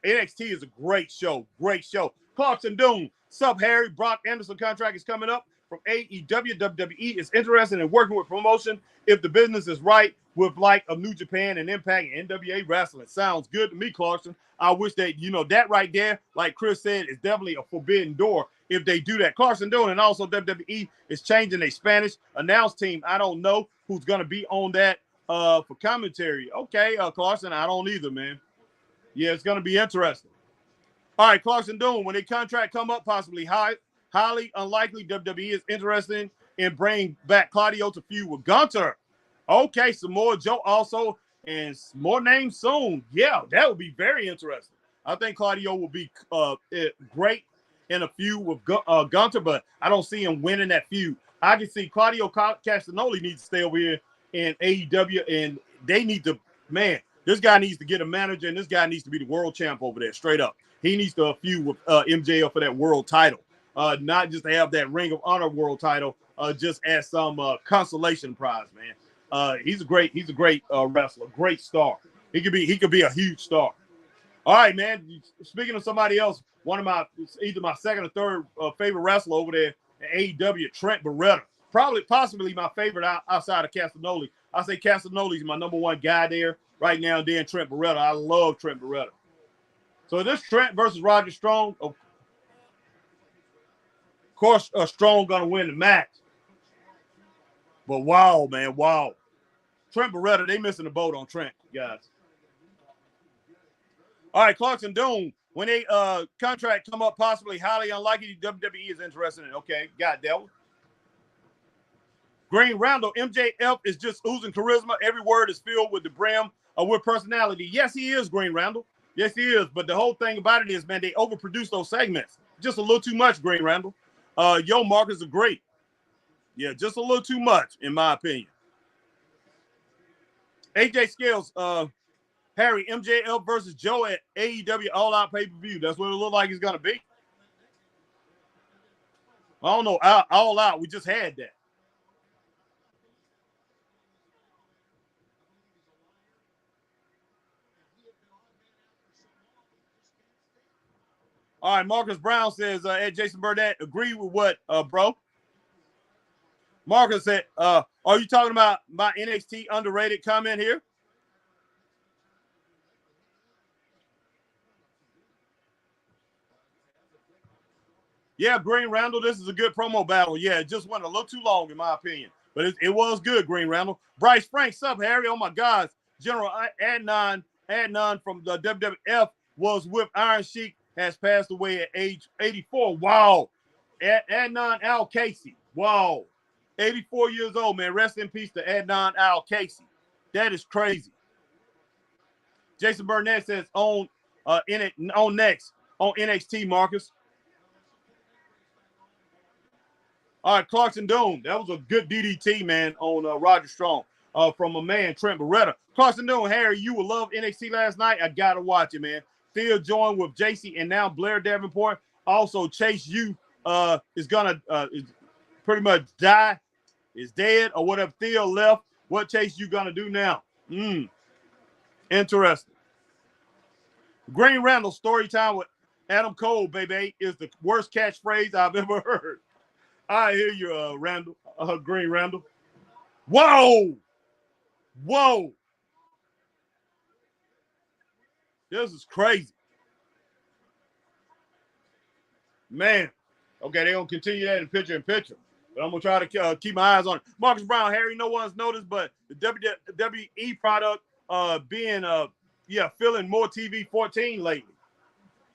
NXT is a great show. Great show. Clarkson Doom. Sup, Harry? Brock Anderson contract is coming up from AEW. WWE is interested in working with promotion if the business is right with like a New Japan and Impact and NWA Wrestling. Sounds good to me, Clarkson. I wish that, that right there, like Chris said, is definitely a forbidden door if they do that. Clarkson Doom, and also WWE is changing their Spanish announce team. I don't know who's going to be on that for commentary. Okay, Clarkson, I don't either, man. Yeah, it's going to be interesting. All right, Clarkson Doom, when a contract come up, possibly highly unlikely, WWE is interested in bringing back Claudio to feud with Gunter. Okay, Samoa Joe also, and more names soon. Yeah, that would be very interesting. I think Claudio will be great in a feud with Gunter, but I don't see him winning that feud. I can see Claudio Castagnoli needs to stay over here in AEW, and they need to, man, this guy needs to get a manager, and this guy needs to be the world champ over there, straight up. He needs to feud with MJF for that world title, not just to have that Ring of Honor world title just as some consolation prize, man. He's a great wrestler, great star. He could be a huge star. All right, man. Speaking of somebody else, either my second or third favorite wrestler over there at AEW, Trent Beretta. Possibly my favorite outside of Castagnoli. I say Castagnoli's my number one guy there right now, and then Trent Beretta. I love Trent Beretta. So this Trent versus Roger Strong, of course, Strong gonna win the match. But wow, man, wow. Trent Beretta, they missing the boat on Trent, guys. All right, Clarkson Doom, when a contract come up, possibly highly unlikely, WWE is interested in. Okay, got that one. Green Randall, MJF is just oozing charisma. Every word is filled with the brim with personality. Yes, he is, Green Randall. Yes, he is. But the whole thing about it is, man, they overproduce those segments. Just a little too much, Green Randall. Yo, Marcus are great. Yeah, just a little too much, in my opinion. AJ Scales, Harry, MJF versus Joe at AEW All Out pay-per-view. That's what it looked like it's going to be. I don't know. All Out, we just had that. All right, Marcus Brown says, at Jason Burnett, agree with what, bro? Marcus said, are you talking about my NXT underrated comment here? Yeah, Green Randall, this is a good promo battle. Yeah, it just went a little too long, in my opinion. But it was good, Green Randall. Bryce Frank, sub Harry. Oh, my God. General Adnan from the WWF was with Iron Sheik, has passed away at age 84. Wow. Adnan Al Casey. Wow. 84 years old, man. Rest in peace to Adnan Al Casey. That is crazy. Jason Burnett says on next on NXT, Marcus. All right, Clarkson Doom. That was a good DDT, man, on Roger Strong from a man, Trent Beretta. Clarkson Doom, Harry, you will love NXT last night. I got to watch it, man. Theo joined with JC and now Blair Davenport. Also, Chase U is going to pretty much die, is dead, or whatever. Theo left. What Chase U going to do now? Interesting. Green Randall, story time with Adam Cole, baby, is the worst catchphrase I've ever heard. I hear you, Randall. Green Randall. Whoa! Whoa! This is crazy. Man. Okay, they're going to continue that in picture. But I'm going to try to keep my eyes on it. Marcus Brown, Harry, no one's noticed, but the WWE product being, filling more TV 14 lately.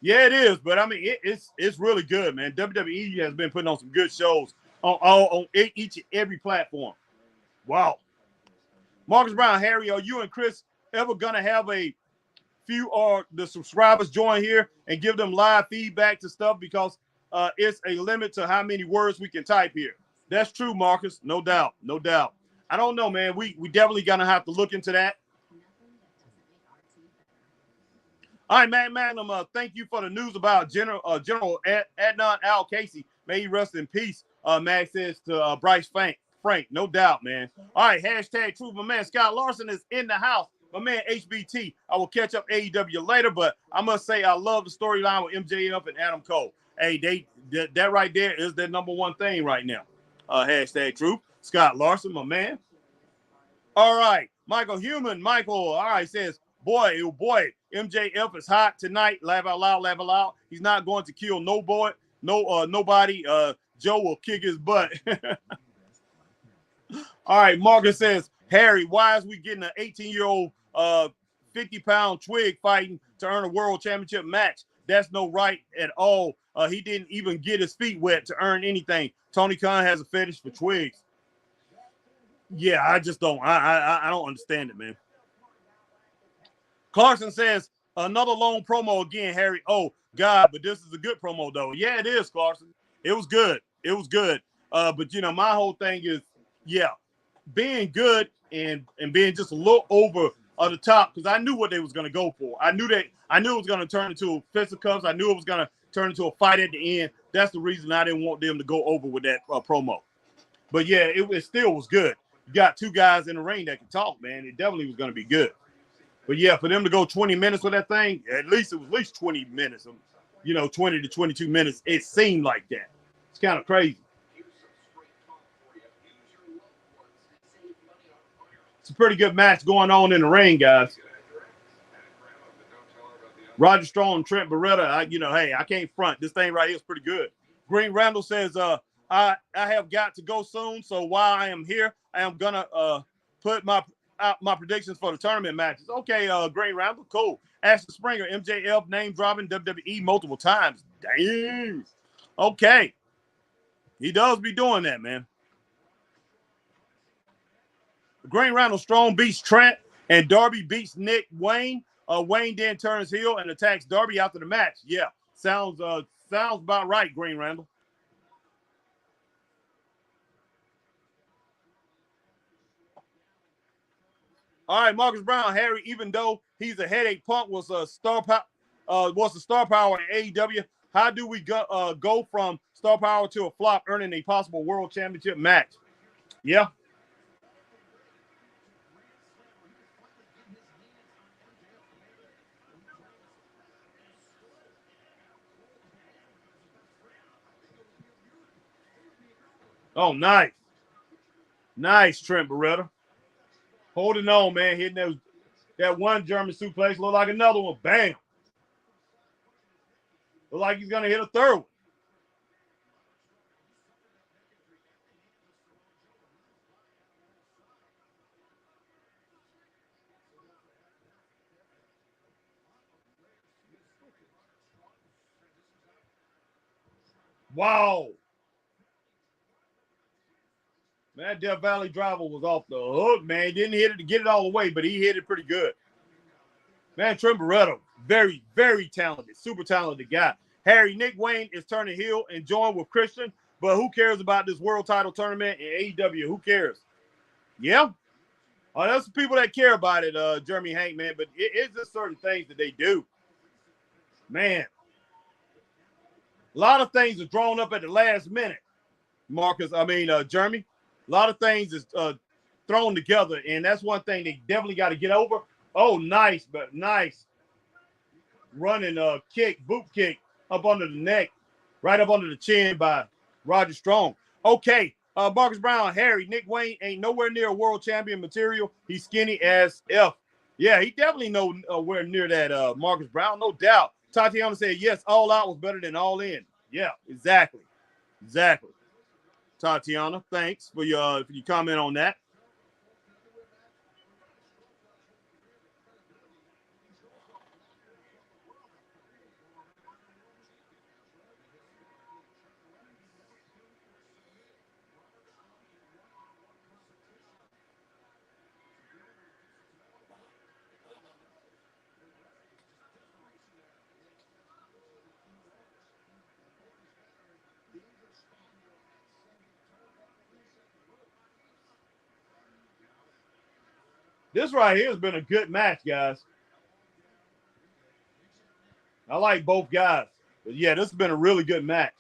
Yeah, it is, but I mean, it's really good, man. WWE has been putting on some good shows on each and every platform. Wow. Marcus Brown, Harry, are you and Chris ever gonna have a few or the subscribers join here and give them live feedback to stuff, because it's a limit to how many words we can type here? That's true, Marcus. No doubt. I don't know, man. We definitely gonna have to look into that. All right, Matt Magnum, thank you for the news about General Adnan Al Casey. May he rest in peace, Max says to Bryce Frank. No doubt, man. All right, hashtag truth. My man Scott Larson is in the house. My man HBT. I will catch up AEW later, but I must say I love the storyline with MJF and Adam Cole. Hey, that right there is their number one thing right now. Hashtag truth. Scott Larson, my man. All right, Michael Human. All right, says, boy, MJF is hot tonight. Laugh out loud. He's not going to kill nobody. Joe will kick his butt. All right, Marcus says, Harry, why is we getting an 18-year-old 50-pound twig fighting to earn a world championship match? That's no right at all. He didn't even get his feet wet to earn anything. Tony Khan has a fetish for twigs. Yeah, I just don't. I don't understand it, man. Clarkson says, another long promo again, Harry. Oh, God, but this is a good promo, though. Yeah, it is, Clarkson. It was good. But, my whole thing is, being good and being just a little over the top, because I knew what they was going to go for. I knew it was going to turn into fisticuffs. I knew it was going to turn into a fight at the end. That's the reason I didn't want them to go over with that promo. But, yeah, it still was good. You got two guys in the ring that can talk, man. It definitely was going to be good. But, yeah, for them to go 20 minutes with that thing, it was at least 20 minutes, 20 to 22 minutes. It seemed like that. It's kind of crazy. It's a pretty good match going on in the ring, guys. Roger Strong and Trent Beretta, I can't front. This thing right here is pretty good. Green Randall says, I have got to go soon, so while I am here, I am going to put my predictions for the tournament matches. Okay, Green Randall, cool. Ashton Springer, MJF, name dropping WWE multiple times. Damn. Okay. He does be doing that, man. Green Randall Strong beats Trent, and Darby beats Nick Wayne. Wayne then turns heel and attacks Darby after the match. Yeah, sounds about right, Green Randall. All right, Marcus Brown, Harry. Even though he's a headache, Punk was a star power in AEW. How do we go from star power to a flop, earning a possible world championship match? Yeah. Oh, nice. Nice, Trent Beretta. Holding on, man. Hitting that one German suplex. Look like another one. Bam. Look like he's going to hit a third one. Wow. Man, that Death Valley driver was off the hook, man. He didn't hit it to get it all the way, but he hit it pretty good. Man, Trent Beretta, very, very talented, super talented guy. Harry, Nick Wayne is turning heel and joined with Christian, but who cares about this world title tournament in AEW? Who cares? Yeah. Oh, that's the people that care about it, Jeremy Hank, man, but it's just certain things that they do. Man, a lot of things are drawn up at the last minute, Jeremy. A lot of things is thrown together, and that's one thing they definitely got to get over. Oh, nice running boot kick up under the neck, right up under the chin by Roger Strong. Okay, Marcus Brown, Harry, Nick Wayne ain't nowhere near world champion material. He's skinny as F. Yeah, he definitely nowhere near that, Marcus Brown, no doubt. Tatiana said, yes, All Out was better than All In. Yeah, exactly. Tatiana, thanks for your comment on that. This right here has been a good match, guys. I like both guys. But yeah, this has been a really good match.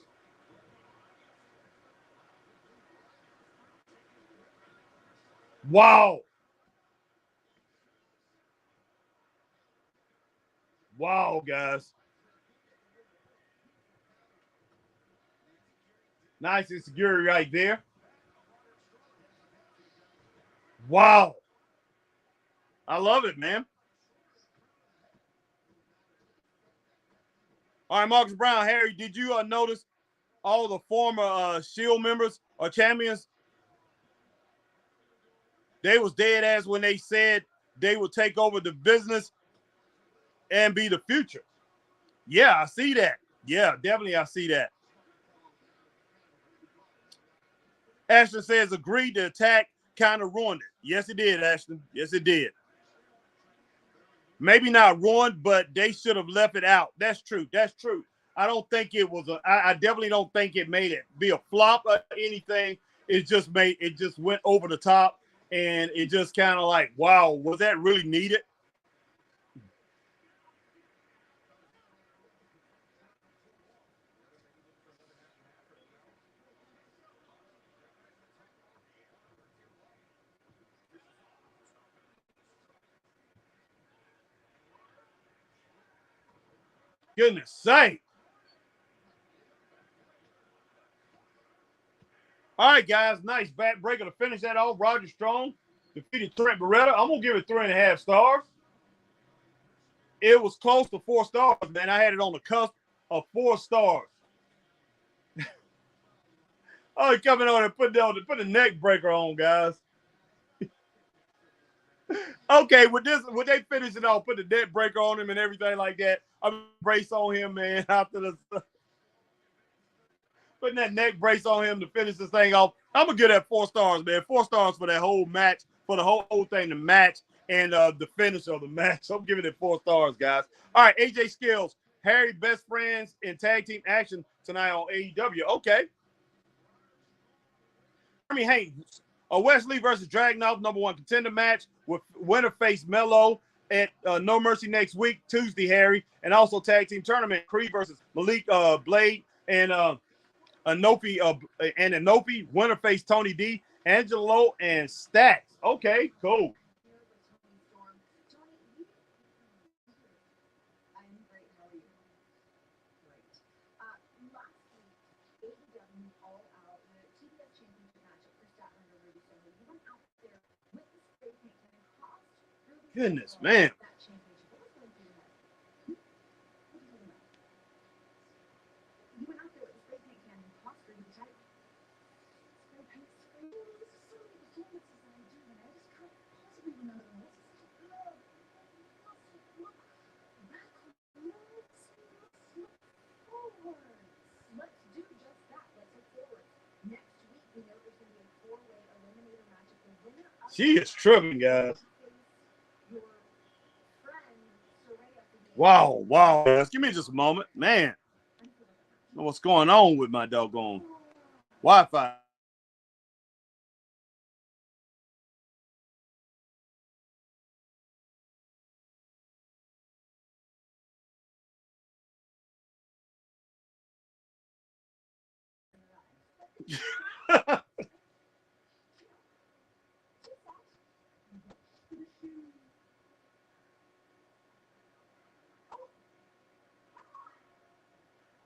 Wow. Wow, guys. Nice insecurity right there. Wow. I love it, man. All right, Marcus Brown, Harry, did you notice all the former Shield members or champions? They was dead ass when they said they would take over the business and be the future. Yeah, I see that. Yeah, definitely I see that. Ashton says agreed the attack kind of ruined it. Yes, it did, Ashton. Yes, it did. Maybe not ruined, but they should have left it out. That's true. I don't think it was I definitely don't think it made it be a flop or anything. It just went over the top, and it just kind of like, wow, was that really needed? Goodness sake. All right, guys, nice back breaker to finish that off. Roger Strong defeated Trent Beretta. I'm gonna give it 3.5 stars. It was close to 4 stars, man. I had it on the cusp of 4 stars. Oh, he coming on and put the neck breaker on, guys. Okay, with they finish it off, put the neck breaker on him and everything like that. I'm brace on him, man. After the putting that neck brace on him to finish this thing off. I'm gonna give that 4 stars, man. 4 stars for that whole match, for the whole thing, the match, and the finish of the match. So I'm giving it 4 stars, guys. All right, AJ Skills, Harry, best friends in tag team action tonight on AEW. Okay. Jeremy Haynes, a Wesley versus Dragunov #1 contender match with winner face Mello at No Mercy next week, Tuesday, Harry, and also tag team tournament Creed versus Malik Blade and Anope, winner face Tony D, Angelo, and Stacks. Okay, cool. Goodness, man. She is tripping, guys. Wow, wow. Guys. Give me just a moment. Man, I don't know what's going on with my doggone Wi-Fi.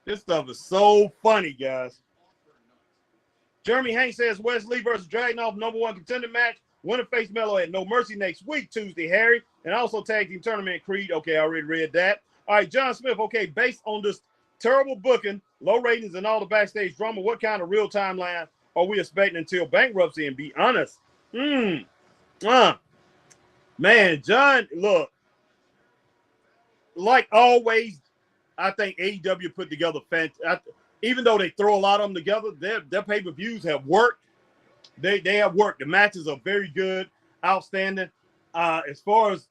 This stuff is so funny, guys. Jeremy Hank says Wesley versus Dragunov #1 contender match. Winner face Mello at No Mercy next week, Tuesday, Harry. And also tag team tournament Creed. Okay, I already read that. All right, John Smith. Okay, based on this terrible booking, low ratings, and all the backstage drama, what kind of real timeline are we expecting until bankruptcy? And be honest. Man, John, look, like always, I think AEW put together even though they throw a lot of them together, their pay-per-views have worked. They have worked. The matches are very good, outstanding. As far as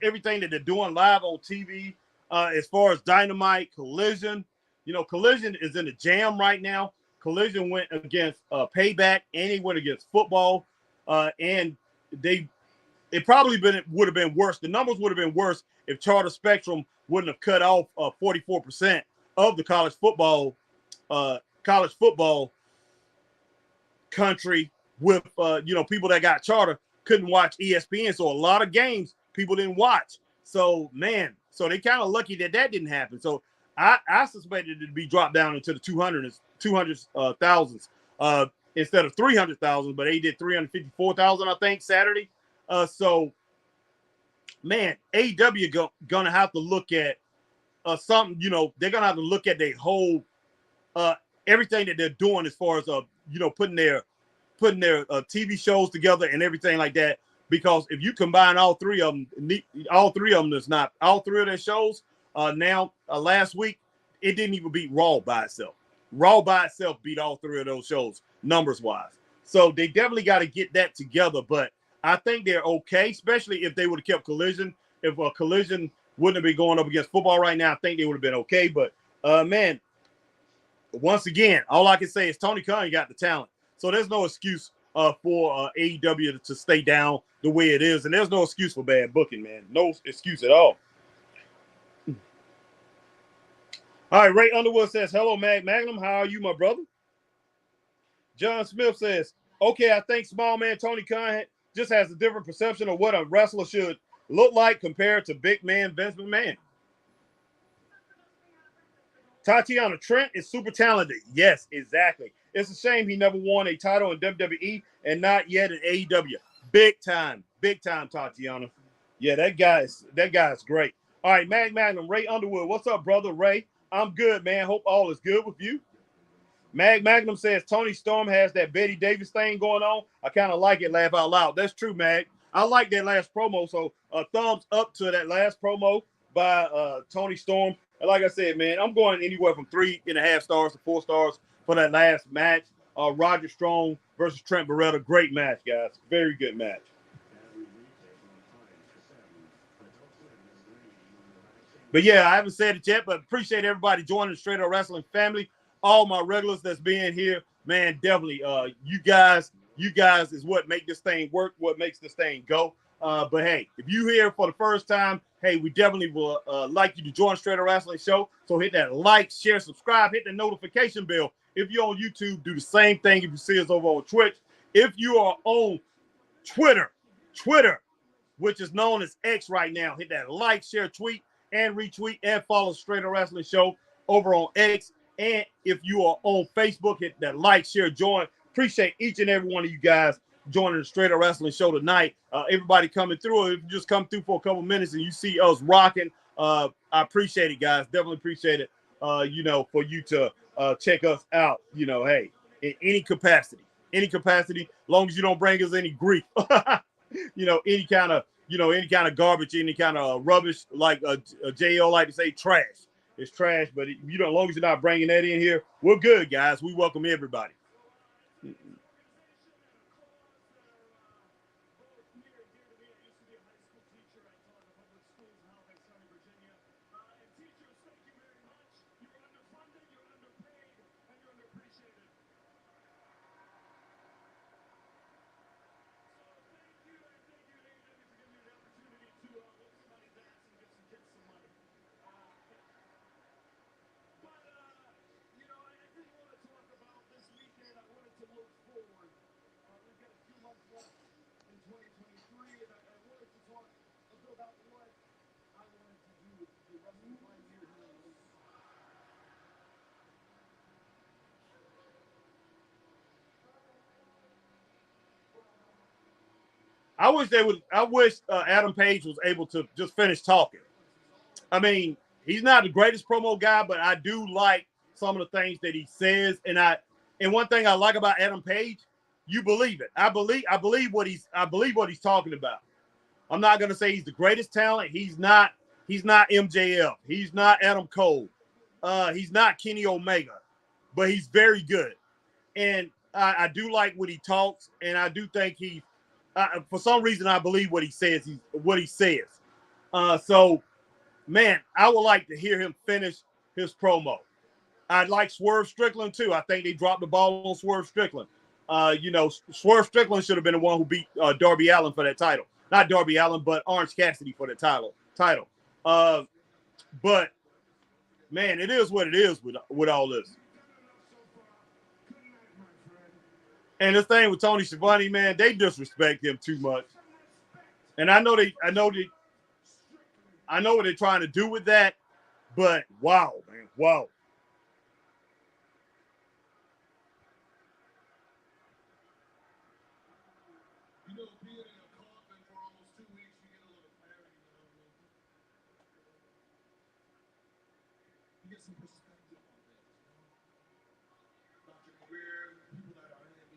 everything that they're doing live on TV, as far as Dynamite, Collision, Collision is in the jam right now. Collision went against Payback, and he went against Football, and it probably would have been worse. The numbers would have been worse if Charter Spectrum wouldn't have cut off 44% of the college football country with people that got Charter couldn't watch ESPN. So a lot of games people didn't watch. So they kind of lucky that didn't happen. So I suspected it to be dropped down into the 200,000s instead of 300,000, but they did 354,000, I think, Saturday. So AEW gonna have to look at something. They're gonna have to look at their whole everything that they're doing as far as putting their TV shows together and everything like that. Because if you combine all three of them, all three of their shows. Last week, it didn't even beat Raw by itself. Raw by itself beat all three of those shows numbers wise. So they definitely got to get that together. But I think they're okay, especially if they would have kept Collision. If Collision wouldn't have been going up against Football right now, I think they would have been okay. But once again, all I can say is Tony Khan got the talent. So there's no excuse for AEW to stay down the way it is. And there's no excuse for bad booking, man. No excuse at all. All right, Ray Underwood says, hello, Magnum. How are you, my brother? John Smith says, okay, I think small man Tony Khan just has a different perception of what a wrestler should look like compared to big man Vince McMahon. Tatiana Trent is super talented. Yes, exactly. It's a shame he never won a title in WWE and not yet in AEW. Big time, Tatiana. Yeah, that guy's great. All right, Magnum, Ray Underwood. What's up, brother Ray? I'm good, man. Hope all is good with you. Magnum says Tony Storm has that Betty Davis thing going on. I kind of like it, laugh out loud. That's true, Mag. I like that last promo. So thumbs up to that last promo by Tony Storm. like I said, man, I'm going anywhere from 3.5 stars to 4 stars for that last match. Roger Strong versus Trent Beretta. Great match, guys. Very good match. But yeah, I haven't said it yet, but appreciate everybody joining the Straight Up Wrestling family. All my regulars that's being here, man, definitely. You guys is what make this thing work, what makes this thing go. But hey, if you here for the first time, hey, we definitely will like you to join Straight Up Wrestling Show. So hit that like, share, subscribe, hit the notification bell. If you're on YouTube, do the same thing if you see us over on Twitch. If you are on Twitter, which is known as X right now, hit that like, share, tweet, and retweet, and follow Straight Up Wrestling Show over on X. And if you are on Facebook, hit that like, share, join. Appreciate each and every one of you guys joining the Straight Up Wrestling Show tonight. Everybody coming through. If you just come through for a couple minutes and you see us rocking, I appreciate it, guys. Definitely appreciate it. For you to check us out. Hey, in any capacity, long as you don't bring us any grief. Any kind of garbage, any kind of rubbish, like JL like to say, trash. It's trash, but as long as you're not bringing that in here, we're good, guys. We welcome everybody. I wish Adam Page was able to just finish talking. I mean, he's not the greatest promo guy, but I do like some of the things that he says. And one thing I like about Adam Page, you believe it. I believe what he's talking about. I'm not gonna say he's the greatest talent. He's not MJF. He's not Adam Cole. He's not Kenny Omega, but he's very good. And I do like what he talks, and I do think for some reason, I believe what he says. So, man, I would like to hear him finish his promo. I'd like Swerve Strickland too. I think they dropped the ball on Swerve Strickland. Swerve Strickland should have been the one who beat Darby Allin for that title. Not Darby Allin, but Orange Cassidy for the title. But man, it is what it is with all this. And the thing with Tony Schiavone, man, they disrespect him too much. And I know what they're trying to do with that, but wow, man, wow. Being in a coffin for almost 2 weeks, you get a little clarity, You get some perspective on things, About your career, people that are in it,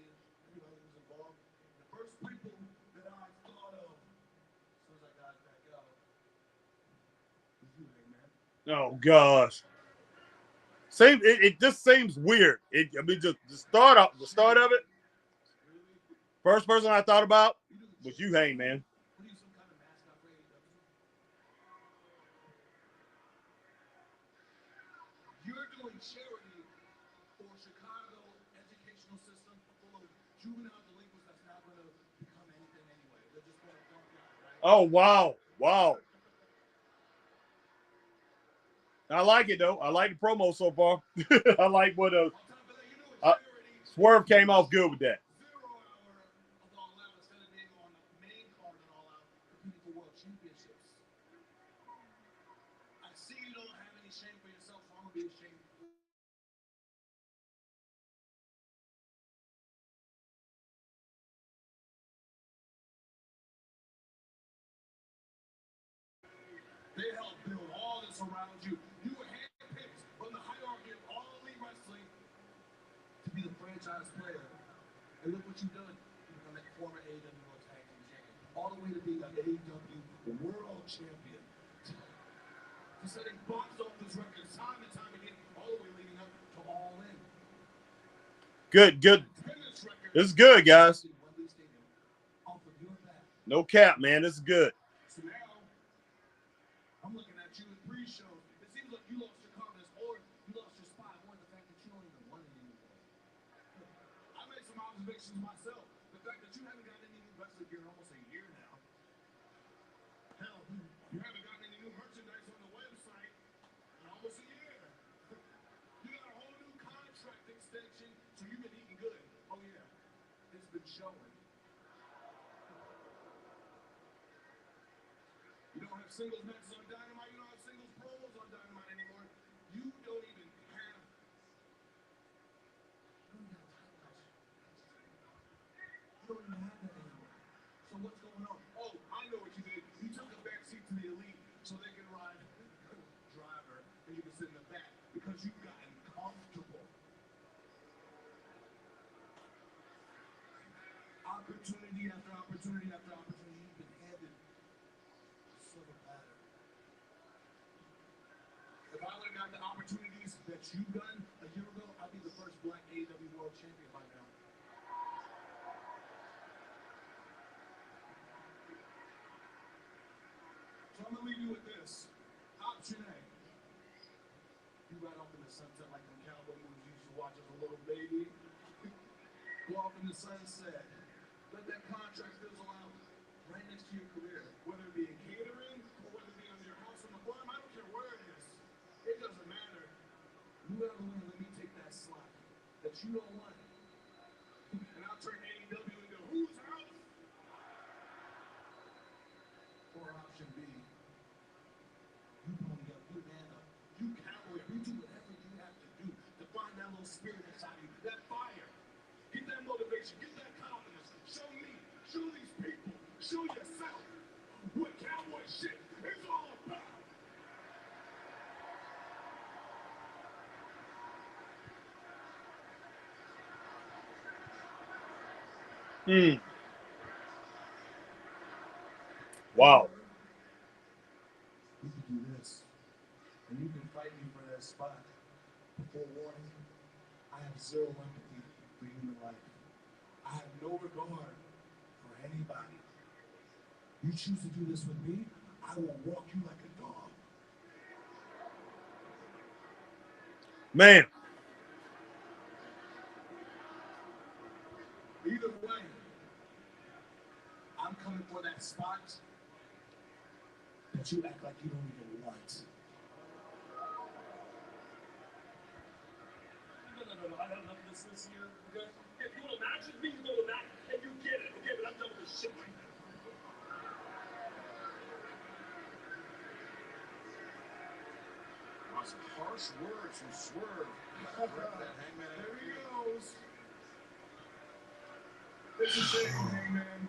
everybody who's involved. The first people that I thought of as soon as I got back out was you, man. Oh gosh. It just seems weird. Just the start of it. First person I thought about was you, hey man. You're doing charity for Chicago educational system full of juvenile delinquents that's not going to become anything anyway. They're just going to flunk out, right? Oh wow. I like it though. I like the promo so far. I like what Swerve came off good with that. 0 hour of All Out instead of being on the main card and All Out competing for world championships. I see you don't have any shame for yourself, so I'm going to be ashamed. They helped build all this around you. You were handpicked from the hierarchy of All Elite Wrestling to be the franchise player. And look what you've done. You've become a former AEW World Tag Team Champion. All the way to being an AEW World Champion. To setting box office records time and time again, all the way leading up to All In. Good. This is good, guys. No cap, man. This is good. So now, I'm looking at you in pre-show. It seems like you lost your confidence or you lost your spot more the fact that you don't even want it anymore. I made some observations myself. The fact that you haven't gotten any new wrestling gear in almost a year now. Hell, you haven't gotten any new merchandise on the website in almost a year. You got a whole new contract extension, so you've been eating good. Oh yeah, it's been showing. You don't have singles matches on Dynamite. You don't have singles promos on Dynamite anymore. You don't even have. You don't even have that anymore. So what's going on? Oh, I know what you did. You took a back seat to the Elite so they can ride driver and you can sit in the back because you've gotten comfortable. Opportunity after opportunity after opportunity, you've been handed. If I would have gotten the opportunities that you've done a year ago, I'd be the first black AEW World Champion by now. So I'm going to leave you with this. Option A. You ride off in the sunset like them cowboy movies you used to watch as a little baby. Go off in the sunset. Let that contract fizzle out right next to your career. Whether it be in catering or whether it be on your house on the farm, I don't care where it is. It doesn't matter. You gotta go in and let me take that slot that you don't want. And I'll turn AEW into whose house? Or option B. You pony up, you man up, you cowboy up, you do whatever you have to do to find that little spirit inside you, that fire. Get that motivation, get that confidence. Show me, show these people, show yourself what cowboy shit is all about. Wow. You can do this, and you can fight me for that spot. Before warning, I have zero empathy for human life. I have no regard for anybody. You choose to do this with me, I will walk you like a dog. Man. Either way, I'm coming for that spot that you act like you don't even want. No, I have enough of this year, okay? If you want to match with me, you go to match, and you get it, okay? But I'm done with this shit right now. Some harsh words from Swerve. There he goes. It's a shame, Hangman.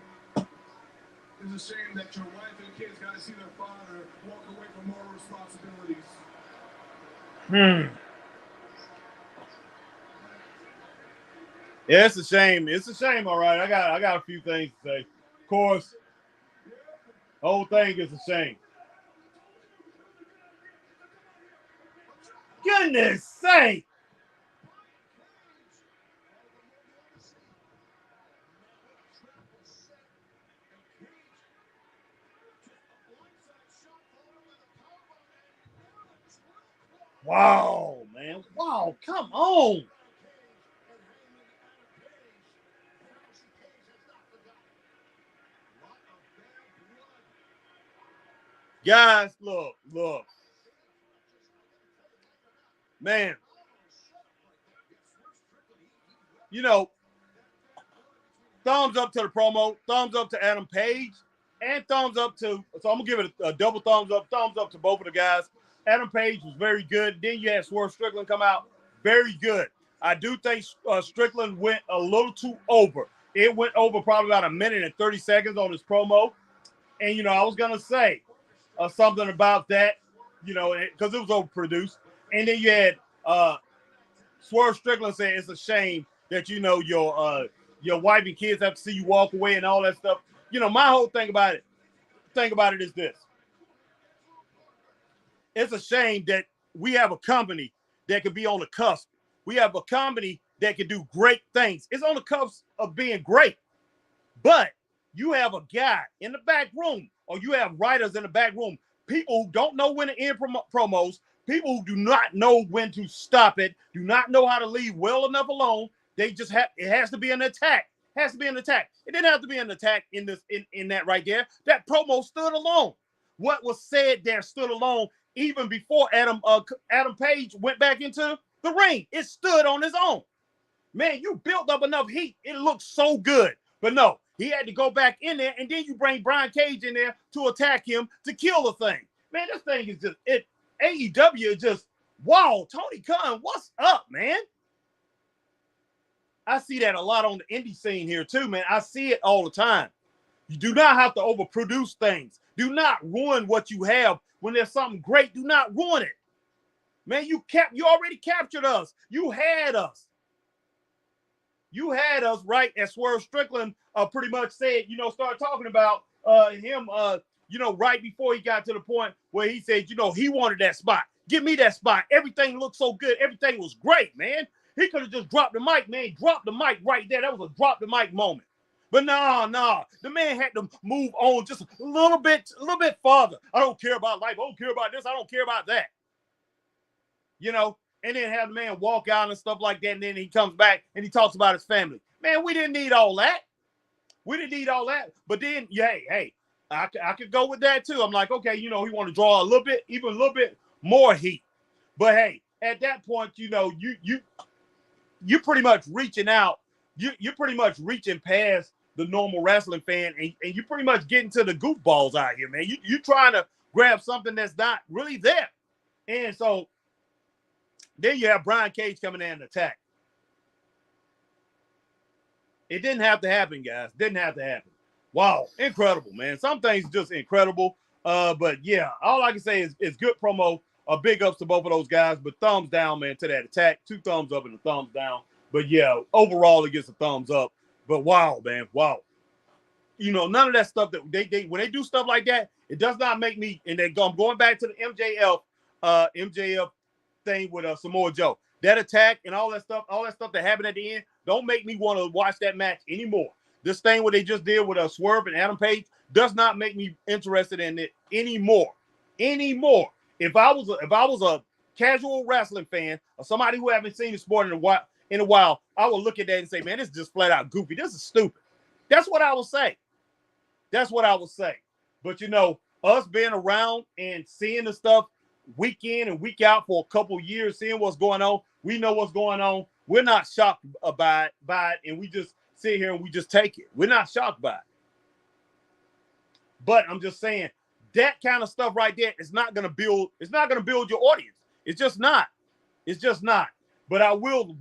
It's a shame that your wife and kids got to see their father walk away from more responsibilities. Yeah, it's a shame. It's a shame, all right. I got a few things to say. Of course, the whole thing is a shame. Goodness sake. Wow, man. Wow, come on. Guys, look. Man. You know, thumbs up to the promo, thumbs up to Adam Page, and thumbs up to, so I'm going to give it a double thumbs up to both of the guys. Adam Page was very good. Then you had Swerve Strickland come out. Very good. I do think Strickland went a little too over. It went over probably about a minute and 30 seconds on his promo. And, you know, I was going to say something about that, you know, because it was overproduced. And then you had Swerve Strickland saying it's a shame that, you know, your wife and kids have to see you walk away and all that stuff. You know, my whole thing about it is this. it's a shame that we have a company that could be on the cusp. We have a company that can do great things. It's on the cusp of being great. But you have a guy in the back room, or you have writers in the back room, people who don't know when to end promos, people who do not know when to stop it, do not know how to leave well enough alone. They just have, it has to be an attack. It has to be an attack. It didn't have to be an attack in that right there. That promo stood alone. What was said there stood alone even before Adam Page went back into the ring. It stood on his own. Man, you built up enough heat. It looked so good. But no, he had to go back in there, and then you bring Brian Cage in there to attack him to kill the thing. Man, this thing is just it. AEW is just, wow, Tony Khan, what's up, man? I see that a lot on the indie scene here too, man. I see it all the time. You do not have to overproduce things. Do not ruin what you have. When there's something great, do not ruin it. Man, you already captured us. You had us. You had us right as Swerve Strickland pretty much said, started talking about him, right before he got to the point where he said, he wanted that spot. Give me that spot. Everything looked so good. Everything was great, man. He could have just dropped the mic, man. Drop the mic right there. That was a drop the mic moment. But no. The man had to move on just a little bit farther. I don't care about life. I don't care about this. I don't care about that. And then have the man walk out and stuff like that. And then he comes back and he talks about his family. Man, we didn't need all that. But then, hey, I could go with that too. I'm like, okay, he want to draw even a little bit more heat. But hey, at that point, you're pretty much reaching out. You're pretty much reaching past the normal wrestling fan, and you're pretty much getting to the goofballs out here, man. You trying to grab something that's not really there. And so then you have Brian Cage coming in and attack. It didn't have to happen, guys. Didn't have to happen. Wow, incredible, man. Some things just incredible. But yeah, all I can say is good promo. Big ups to both of those guys, but thumbs down, man, to that attack. 2 thumbs up and a thumbs down. But yeah, overall it gets a thumbs up. But wow, man, wow. None of that stuff that they when they do stuff like that, it does not make me. And I'm going back to the MJF thing with Samoa Joe. That attack and all that stuff that happened at the end, don't make me want to watch that match anymore. This thing what they just did with Swerve and Adam Page does not make me interested in it anymore. If I was a casual wrestling fan or somebody who haven't seen the sport in a while, I would look at that and say, man, this is just flat out goofy. This is stupid. That's what I would say. But us being around and seeing the stuff week in and week out for a couple years, seeing what's going on, we know what's going on. We're not shocked by it, and we just sit here and we just take it. We're not shocked by it. But I'm just saying that kind of stuff right there is not going to build. It's not going to build your audience. It's just not. But I will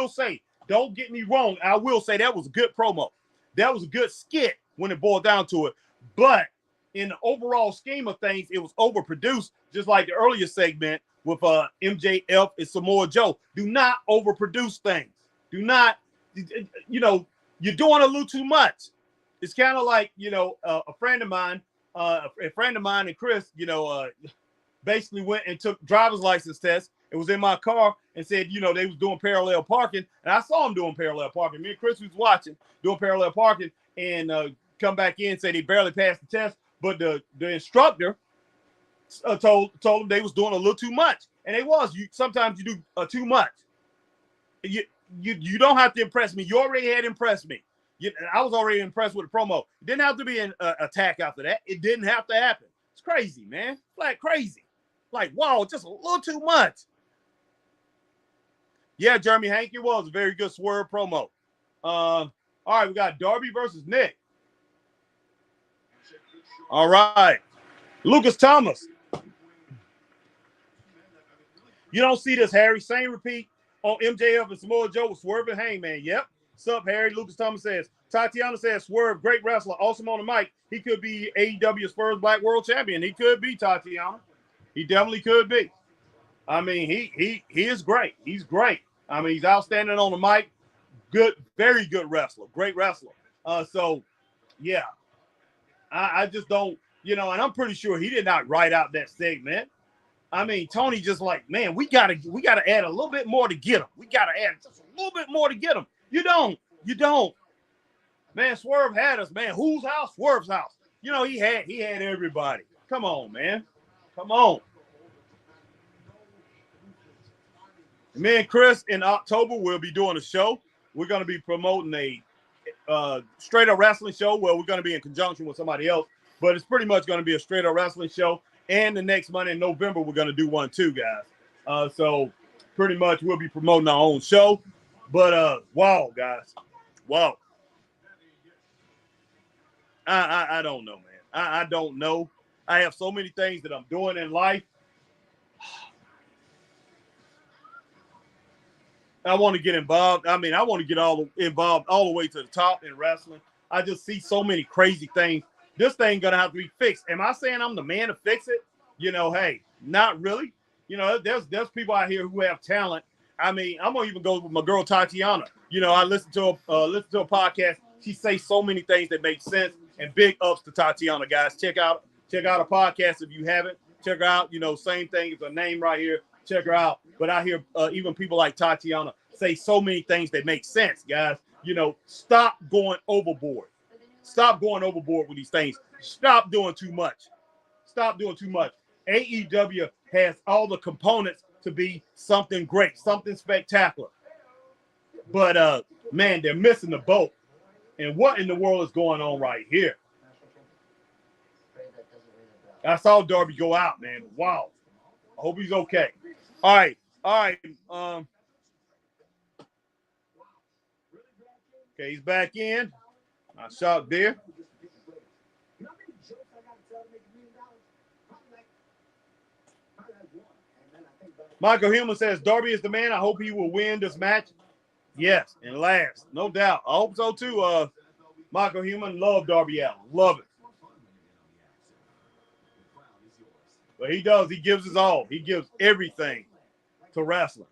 say, don't get me wrong. I will say that was a good promo. That was a good skit when it boiled down to it. But in the overall scheme of things, it was overproduced, just like the earlier segment with MJF and Samoa Joe. Do not overproduce things. Do not, you're doing a little too much. It's kind of like, a friend of mine and Chris, basically went and took driver's license tests. It was in my car and said, they was doing parallel parking. And I saw them doing parallel parking. Me and Chris was watching, doing parallel parking, and come back in and say they barely passed the test. But the instructor told them they was doing a little too much. And they was. Sometimes you do too much. You don't have to impress me. You already had impressed me. I was already impressed with the promo. It didn't have to be an attack after that. It didn't have to happen. It's crazy, man. Flat crazy. Like, wow, just a little too much. Yeah, Jeremy Hank, it was a very good Swerve promo. All right, we got Darby versus Nick. All right. Lucas Thomas. You don't see this, Harry. Same repeat on MJF and Samoa Joe with Swerve and Hangman. Yep. Sup, Harry? Lucas Thomas says. Tatiana says, Swerve, great wrestler, awesome on the mic. He could be AEW's first Black World Champion. He could be, Tatiana. He definitely could be. I mean, he is great. He's great. I mean, he's outstanding on the mic. Good, very good wrestler. Great wrestler. So, yeah. I just don't, and I'm pretty sure he did not write out that segment. I mean, Tony just like, man, we gotta add a little bit more to get him. We gotta add just a little bit more to get him. You don't. Man, Swerve had us, man. Whose house? Swerve's house. You know, he had everybody. Come on, man. Come on. Me and Chris in October we'll be doing a show. We're gonna be promoting a straight up wrestling show where we're gonna be in conjunction with somebody else, but it's pretty much gonna be a straight up wrestling show. And the next month in November, we're gonna do one too, guys. So pretty much we'll be promoting our own show. But wow, guys, wow. I don't know, man. I don't know. I have so many things that I'm doing in life. I want to get involved. I mean, I want to get involved all the way to the top in wrestling. I just see so many crazy things. This thing gonna have to be fixed. Am I saying I'm the man to fix it? You know, hey, not really. You know, there's people out here who have talent. I mean, I'm gonna even go with my girl Tatiana. You know, I listen to a podcast. She says so many things that make sense. And big ups to Tatiana, guys. Check out a podcast if you haven't. Check her out. You know, same thing as her name right here. Check her out. But I hear even people like Tatiana say so many things that make sense, guys. You know, stop going overboard. Stop going overboard with these things. Stop doing too much. Stop doing too much. AEW has all the components to be something great, something spectacular. But, man, they're missing the boat. And what in the world is going on right here? I saw Darby go out, man. Wow. I hope he's okay. All right. Okay, he's back in. I shot there. Michael Hillman says Darby is the man. I hope he will win this match. Yes, and last, no doubt. I hope so too. Michael Hillman, love Darby Allin, love it. But he does. He gives his all. He gives everything to wrestling.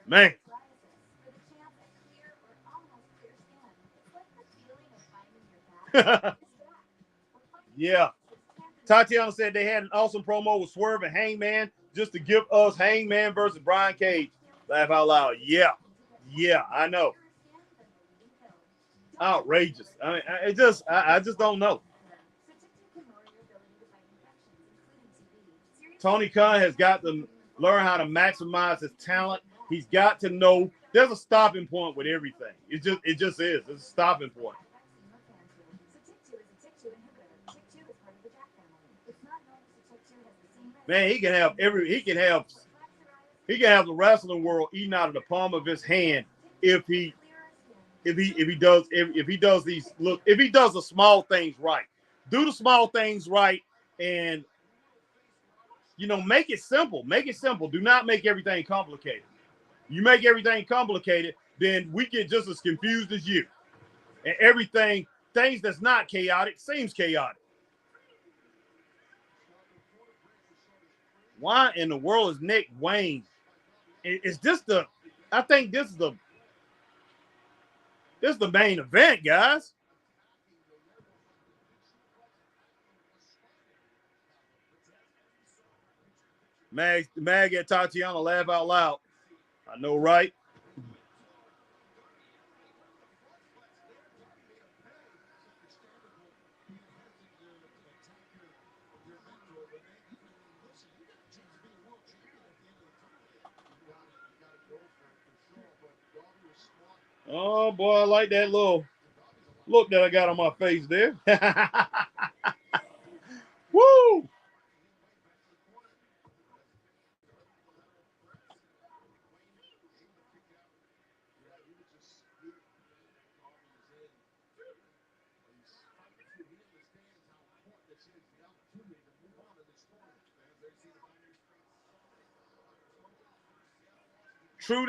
Man. Yeah. Tatiana said they had an awesome promo with Swerve and Hangman just to give us Hangman versus Brian Cage. Laugh out loud. Yeah, I know. Outrageous. I mean, I just don't know. Tony Khan has got to learn how to maximize his talent. He's got to know there's a stopping point with everything. It just is. It's a stopping point. Man, he can have the wrestling world eating out of the palm of his hand if he does the small things right. Do the small things right and you know, make it simple. Make it simple. Do not make everything complicated. You make everything complicated, then we get just as confused as you. And things that's not chaotic seems chaotic. Why in the world is Nick Wayne? I think this is the main event, guys. Mag at Tatiana, laugh out loud. I know, right? Oh, boy, I like that little look that I got on my face there. Woo! True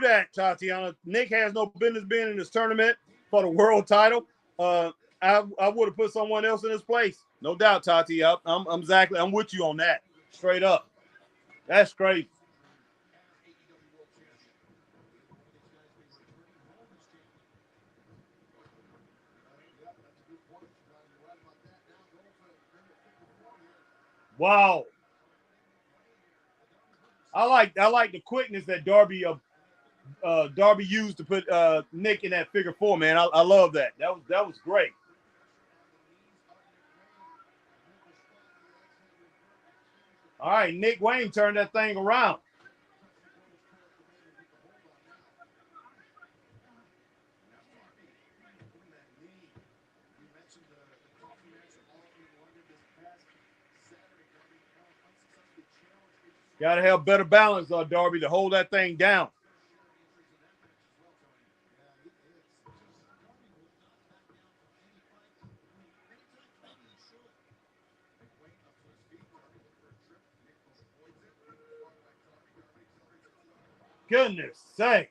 that, Tatiana. Nick has no business being in this tournament for the world title. I would have put someone else in his place. No doubt, Tati. I'm with you on that. Straight up. That's crazy. Wow. I like the quickness that Darby used to put Nick in that figure four, man. I love that. That was great. All right, Nick Wayne turned that thing around. Got to have better balance, Darby, to hold that thing down. Goodness sake.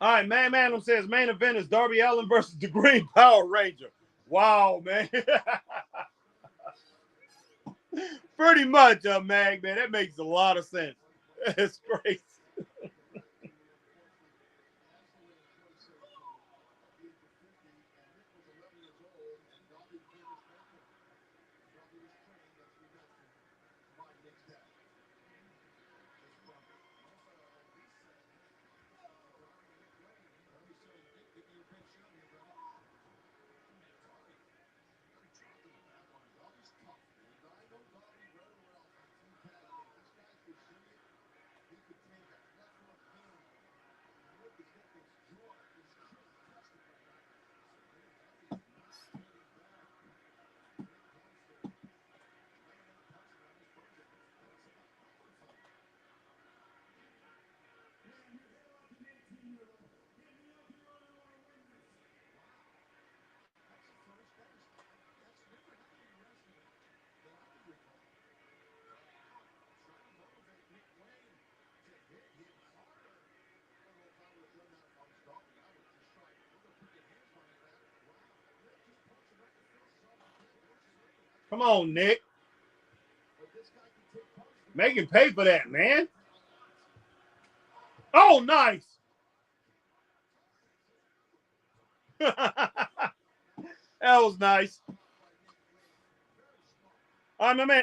All right, Man Adam says main event is Darby Allin versus the Green Power Ranger. Wow, man. Pretty much, Mag, man. That makes a lot of sense. It's great. Come on, Nick. Make him pay for that, man. Oh, nice. That was nice. All right, my man.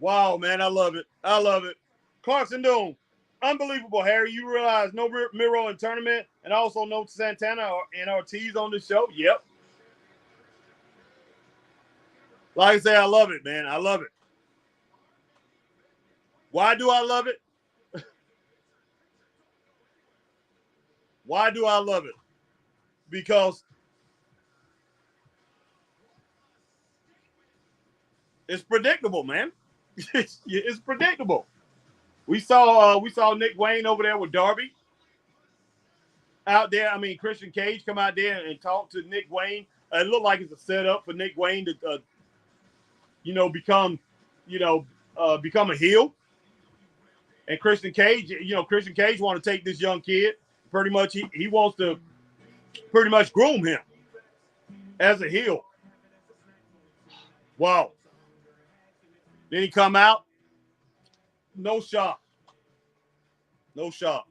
Wow, man. I love it. I love it. Clarkson Doom. Unbelievable, Harry. You realize no Miro in tournament and also no Santana and Ortiz on the show? Yep. Like I say, I love it, man. I love it. Why do I love it? Why do I love it? Because it's predictable, man. It's predictable. We saw Nick Wayne over there with Darby out there. I mean, Christian Cage come out there and talk to Nick Wayne. It looked like it's a setup for Nick Wayne to, become a heel. And Christian Cage want to take this young kid. Pretty much, he wants to pretty much groom him as a heel. Wow. Then he come out. No shot. No shot.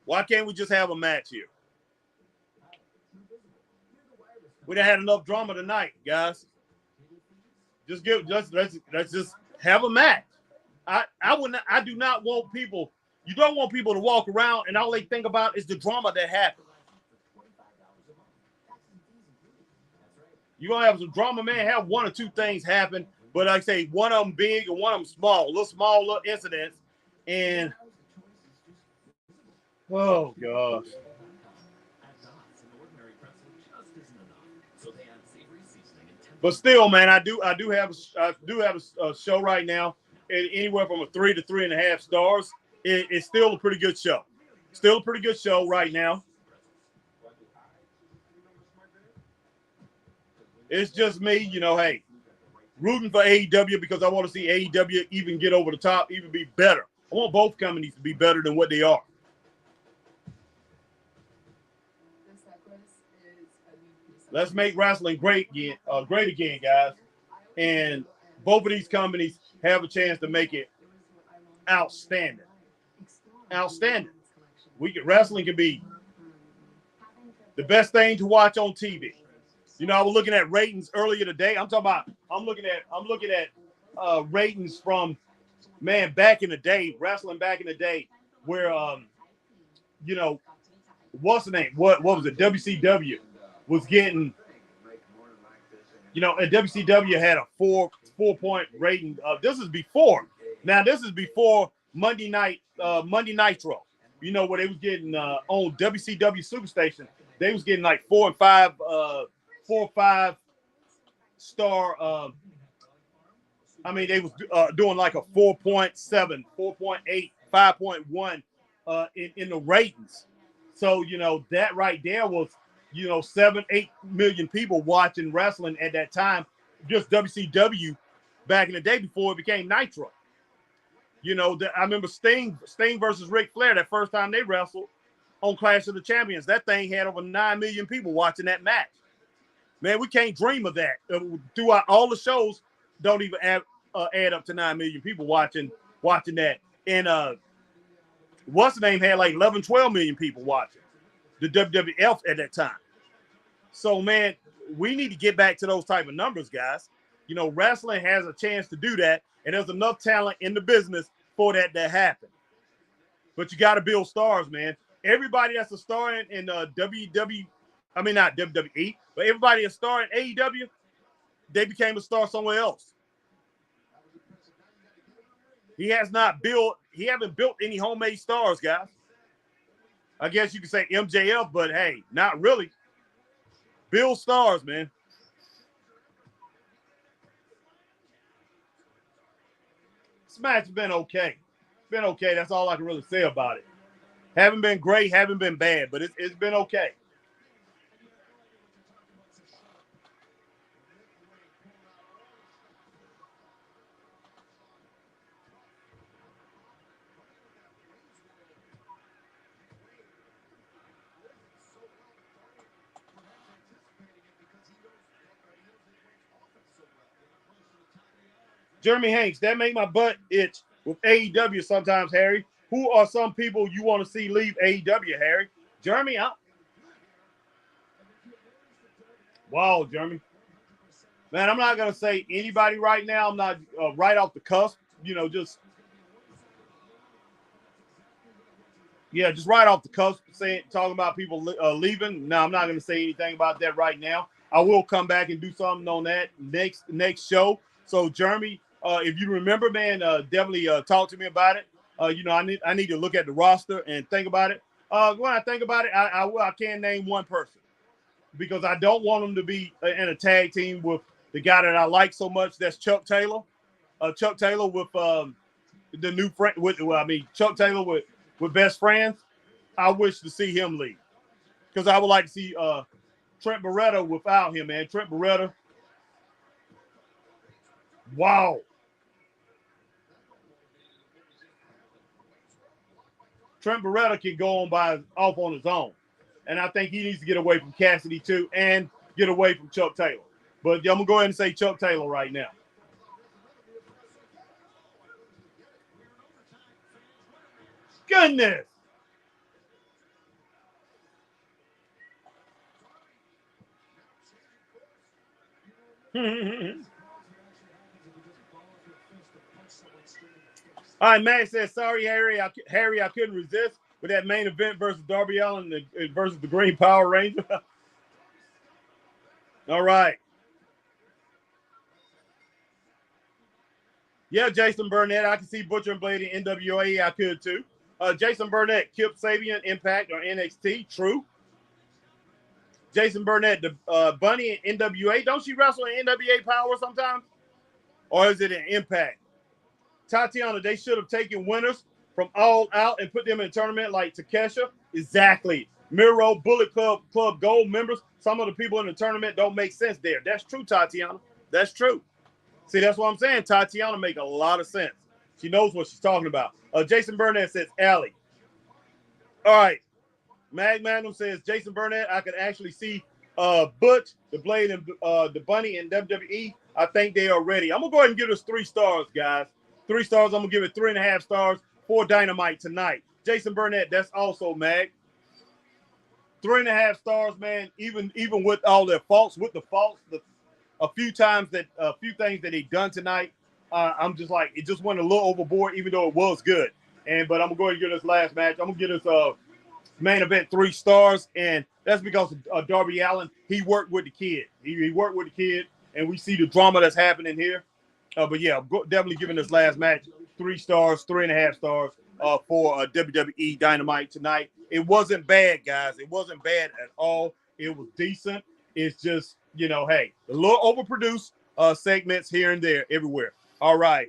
Why can't we just have a match here? We done had enough drama tonight, guys. Let's just have a match. I do not want people. You don't want people to walk around and all they think about is the drama that happened. You're gonna have some drama, man. Have one or two things happen, but like I say, one of them big and one of them small, little incidents, and oh gosh. But still, man, I do have a show right now, anywhere from a 3 to 3.5 stars. It's still a pretty good show. Still a pretty good show right now. It's just me, hey, rooting for AEW because I want to see AEW even get over the top, even be better. I want both companies to be better than what they are. Let's make wrestling great again, guys. And both of these companies have a chance to make it outstanding. outstanding. Wrestling can be the best thing to watch on TV. You know, I was looking at ratings earlier today. I'm looking at ratings from, man, back in the day, wrestling back in the day, where you know, what's the name? What was it? WCW was getting, you know, and WCW had a 4.4 rating. This is before. Now this is before Monday Nitro. You know, where they was getting on WCW Superstation, they was getting like 4 or 5 star. I mean, they was doing like a 4.7, 4.8, 5.1 in the ratings. So, you know, that right there was, you know, 7-8 million people watching wrestling at that time, just WCW back in the day before it became Nitro. You know, I remember Sting versus Ric Flair, that first time they wrestled on Clash of the Champions. That thing had over 9 million people watching that match. Man, we can't dream of that. Throughout all the shows, don't even add up to 9 million people watching that. And what's the name had like 11, 12 million people watching the WWF at that time. So, man, we need to get back to those type of numbers, guys. You know, wrestling has a chance to do that, and there's enough talent in the business for that to happen. But you got to build stars, man. Everybody that's a star in not WWE, but everybody that's a star in AEW, they became a star somewhere else. He haven't built any homemade stars, guys. I guess you could say MJF, but hey, not really. Build stars, man. This match has been okay. It's been okay. That's all I can really say about it. Haven't been great, haven't been bad, but it's been okay. Jeremy Hanks, that make my butt itch with AEW sometimes, Harry. Who are some people you want to see leave AEW, Harry? Jeremy, wow, Jeremy. Man, I'm not going to say anybody right now. I'm not right off the cusp, you know, just right off the cusp, talking about people leaving. No, I'm not going to say anything about that right now. I will come back and do something on that next show. So, Jeremy, if you remember, man, definitely talk to me about it. You know, I need to look at the roster and think about it. When I think about it, I can't name one person because I don't want them to be in a tag team with the guy that I like so much. That's Chuck Taylor. Chuck Taylor with the new friend. Chuck Taylor with Best Friends. I wish to see him leave because I would like to see Trent Beretta without him, man. Trent Beretta. Wow. Trent Beretta can go off on his own. And I think he needs to get away from Cassidy too and get away from Chuck Taylor. But I'm going to go ahead and say Chuck Taylor right now. Goodness. All right, Matt says, sorry, Harry, I couldn't resist with that main event versus Darby Allin versus the Green Power Ranger. All right. Yeah, Jason Burnett. I can see Butcher and Blade in NWA. I could too. Jason Burnett, Kip Sabian, Impact or NXT. True. Jason Burnett, the Bunny in NWA. Don't she wrestle in NWA Power sometimes? Or is it an Impact? Tatiana, they should have taken winners from All Out and put them in a tournament like Takesha. Exactly. Miro, Bullet Club Gold members. Some of the people in the tournament don't make sense there. That's true, Tatiana. That's true. See, that's what I'm saying. Tatiana make a lot of sense. She knows what she's talking about. Jason Burnett says, Allie. All right. Magnum says, Jason Burnett, I could actually see Butch, the Blade, and the Bunny in WWE. I think they are ready. I'm going to go ahead and give this 3 stars, guys. 3 stars. I'm going to give it 3.5 stars for Dynamite tonight. Jason Burnett, that's also Mag. 3.5 stars, man. Even with all their faults, a few things that they done tonight, I'm just like it just went a little overboard, even though it was good. But I'm going to give this last match. I'm going to give this main event 3 stars, and that's because of Darby Allin. He worked with the kid. He worked with the kid, and we see the drama that's happening here. But yeah, definitely giving this last match 3 stars, 3.5 stars for WWE Dynamite tonight. It wasn't bad, guys. It wasn't bad at all. It was decent. It's just, hey, a little overproduced segments here and there, everywhere. All right.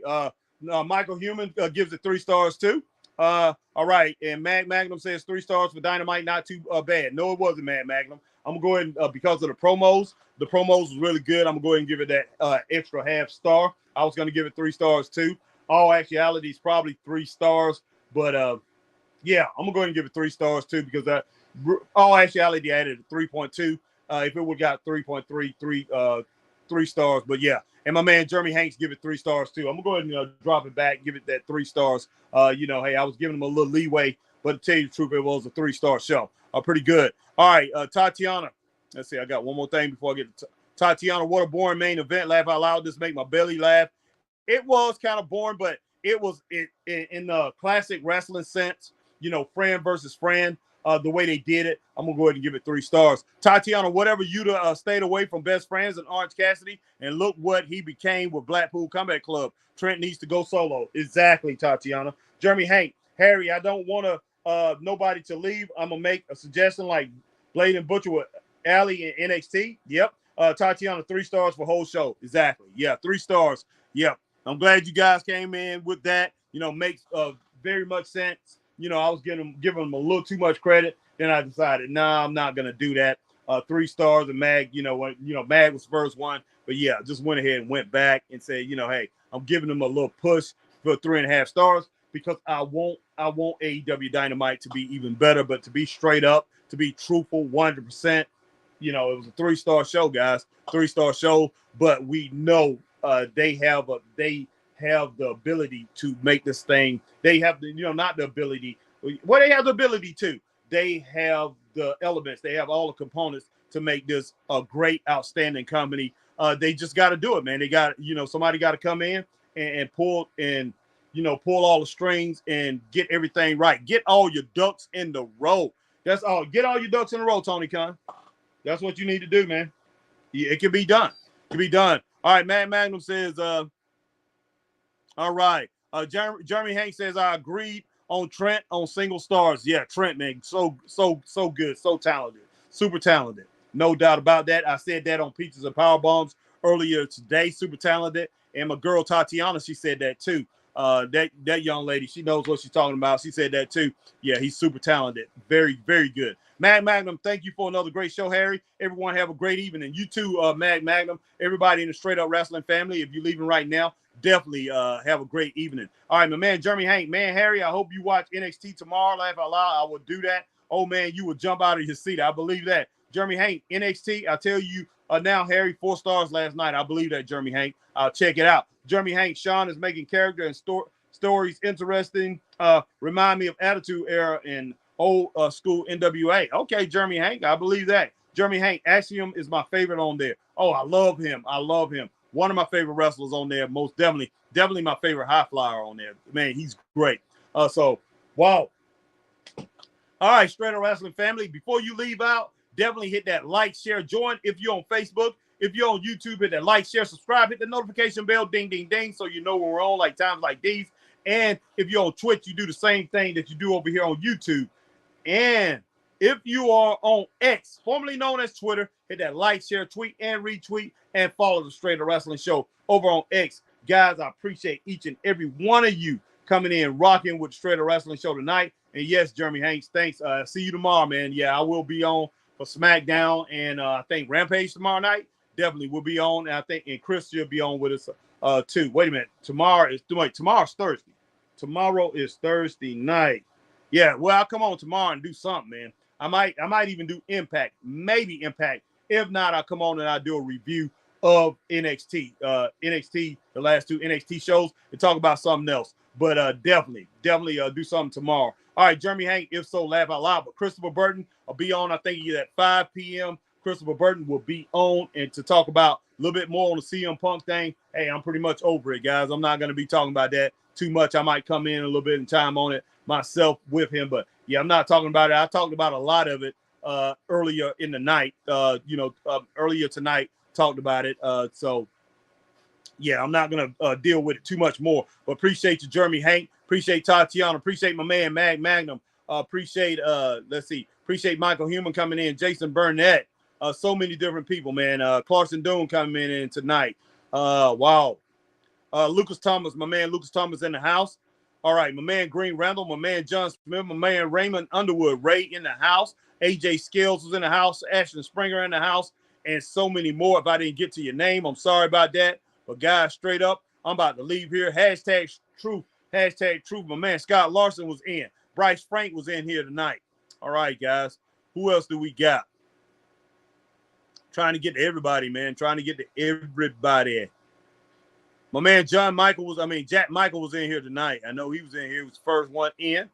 Michael Human gives it 3 stars too. All right. And Magnum says 3 stars for Dynamite. Not too bad. No, it wasn't, Magnum. I'm going to go ahead because of the promos. The promos was really good. I'm going to go ahead and give it that extra half star. I was going to give it 3 stars too. All actuality is probably 3 stars. But yeah, I'm going to go ahead and give it 3 stars too because all actuality added 3.2. If it would have got 3.3, 3 stars. But yeah. And my man Jeremy Hanks give it 3 stars too. I'm going to go ahead and drop it back, give it that 3 stars. Hey, I was giving him a little leeway, but to tell you the truth, it was a 3-star show. Pretty good. All right, Tatiana. Let's see. I got one more thing before I get to Tatiana. What a boring main event. Laugh out loud. This make my belly laugh. It was kind of boring, but it was in the classic wrestling sense. Friend versus friend. The way they did it, I'm gonna go ahead and give it 3 stars. Tatiana, whatever you stayed away from Best Friends and Orange Cassidy, and look what he became with Blackpool Combat Club. Trent needs to go solo. Exactly, Tatiana. Jeremy Hank, Harry, I don't want nobody to leave. I'm gonna make a suggestion like Blade and Butcher with Allie in NXT. Yep. Tatiana, 3 stars for whole show. Exactly. Yeah, 3 stars. Yep. I'm glad you guys came in with that. Makes very much sense. I was giving them a little too much credit. Then I decided, nah, I'm not gonna do that. 3 stars and Mag, Mag was the first one, but yeah, just went ahead and went back and said, hey, I'm giving them a little push for 3.5 stars because I want AEW Dynamite to be even better, but to be straight up, to be truthful, 100%. It was a 3-star show, guys, 3-star show, but we know they have the ability to make this thing. They have not the ability. Well, they have the ability to. They have the elements. They have all the components to make this a great, outstanding company. They just got to do it, man. They got, somebody got to come in and pull all the strings and get everything right. Get all your ducks in the row. That's all. Get all your ducks in a row, Tony Khan. That's what you need to do, man. It can be done. It can be done. All right, Matt Magnum says, all right. Jeremy Hank says, I agreed on Trent on single stars. Yeah, Trent, man. So good. So talented. Super talented. No doubt about that. I said that on Peaches and Power Bombs earlier today. Super talented. And my girl Tatiana, she said that too. That young lady, she knows what she's talking about. She said that too. Yeah, he's super talented. Very, very good. Mag Magnum, thank you for another great show, Harry. Everyone have a great evening. You too, Mag Magnum. Everybody in the Straight Up Wrestling family, if you're leaving right now, definitely have a great evening. All right, my man, Jeremy Hank. Man, Harry, I hope you watch NXT tomorrow. Laugh out loud. I will do that. Oh, man, you will jump out of your seat. I believe that. Jeremy Hank, NXT, I tell you now, Harry, 4 stars last night. I believe that, Jeremy Hank. I'll check it out. Jeremy Hank, Sean is making character and stories interesting. Remind me of Attitude Era and old school NWA. Okay, Jeremy Hank, I believe that. Jeremy Hank, Axiom is my favorite on there. Oh, I love him. One of my favorite wrestlers on there, most definitely my favorite high flyer on there. Man, he's great. So, wow. All right, Straight Up Wrestling family, before you leave out, definitely hit that like, share, join. If you're on Facebook, if you're on YouTube, hit that like, share, subscribe, hit the notification bell, ding, ding, ding, so you know when we're on, like times like these. And if you're on Twitch, you do the same thing that you do over here on YouTube. And if you are on X, formerly known as Twitter, hit that like, share, tweet, and retweet, and follow the Straight Up Wrestling Show over on X. Guys, I appreciate each and every one of you coming in, rocking with the Straight Up Wrestling Show tonight. And yes, Jeremy Hanks, thanks. See you tomorrow, man. Yeah, I will be on for SmackDown and I think Rampage tomorrow night. Definitely will be on. And I think and Chris will be on with us too. Wait a minute. Tomorrow's Thursday. Tomorrow is Thursday night. Yeah, well, I'll come on tomorrow and do something, man. I might even do Impact, maybe Impact. If not, I'll come on and I'll do a review of NXT. NXT, the last two NXT shows, and talk about something else. But definitely do something tomorrow. All right, Jeremy Hank, if so, laugh out loud. But Christopher Burton will be on, I think, at 5 p.m. Christopher Burton will be on, and to talk about a little bit more on the CM Punk thing. Hey, I'm pretty much over it, guys. I'm not going to be talking about that too much. I might come in a little bit and chime on it myself with him. But, yeah, I'm not talking about it. I talked about a lot of it earlier in the night, earlier tonight, talked about it. So, yeah, I'm not going to deal with it too much more. But appreciate you, Jeremy Hank. Appreciate Tatiana. Appreciate my man, Magnum. Appreciate Michael Human coming in. Jason Burnett. So many different people, man. Clarkson Doon coming in tonight. Wow. Lucas Thomas, my man Lucas Thomas in the house. All right, my man Green Randall, my man John Smith, my man Raymond Underwood, Ray in the house. AJ Scales was in the house. Ashton Springer in the house. And so many more. If I didn't get to your name, I'm sorry about that. But guys, straight up, I'm about to leave here. Hashtag truth. Hashtag truth. My man Scott Larson was in. Bryce Frank was in here tonight. All right, guys. Who else do we got? Trying to get to everybody, man. Trying to get to everybody. My man Jack Michael was in here tonight. I know he was in here. He was the first one in.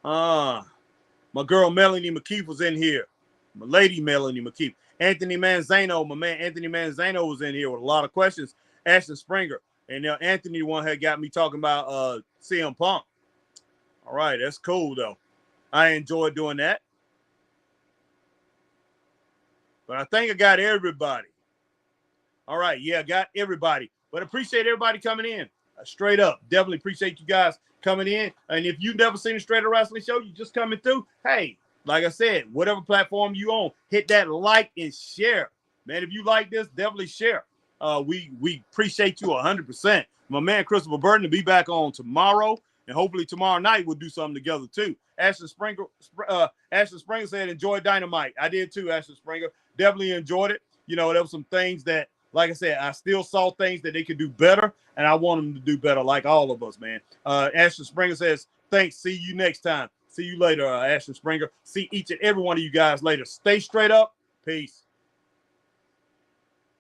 My girl Melanie McKeith was in here. My lady Melanie McKeith. Anthony Manzano, my man Anthony Manzano was in here with a lot of questions. Ashton Springer. And Anthony, the one had got me talking about CM Punk. All right, that's cool, though. I enjoyed doing that. But I think I got everybody. All right, yeah, got everybody. But appreciate everybody coming in. Straight up. Definitely appreciate you guys coming in. And if you've never seen a Straight Up Wrestling show, you just coming through, hey, like I said, whatever platform you on, hit that like and share. Man, if you like this, definitely share. We appreciate you 100%. My man Christopher Burton will be back on tomorrow, and hopefully tomorrow night we'll do something together too. Ashton Springer said, enjoy Dynamite. I did too, Ashton Springer. Definitely enjoyed it. You know, there were some things that, like I said, I still saw things that they could do better, and I want them to do better, like all of us, man. Ashton Springer says, thanks. See you next time. See you later, Ashton Springer. See each and every one of you guys later. Stay straight up. Peace.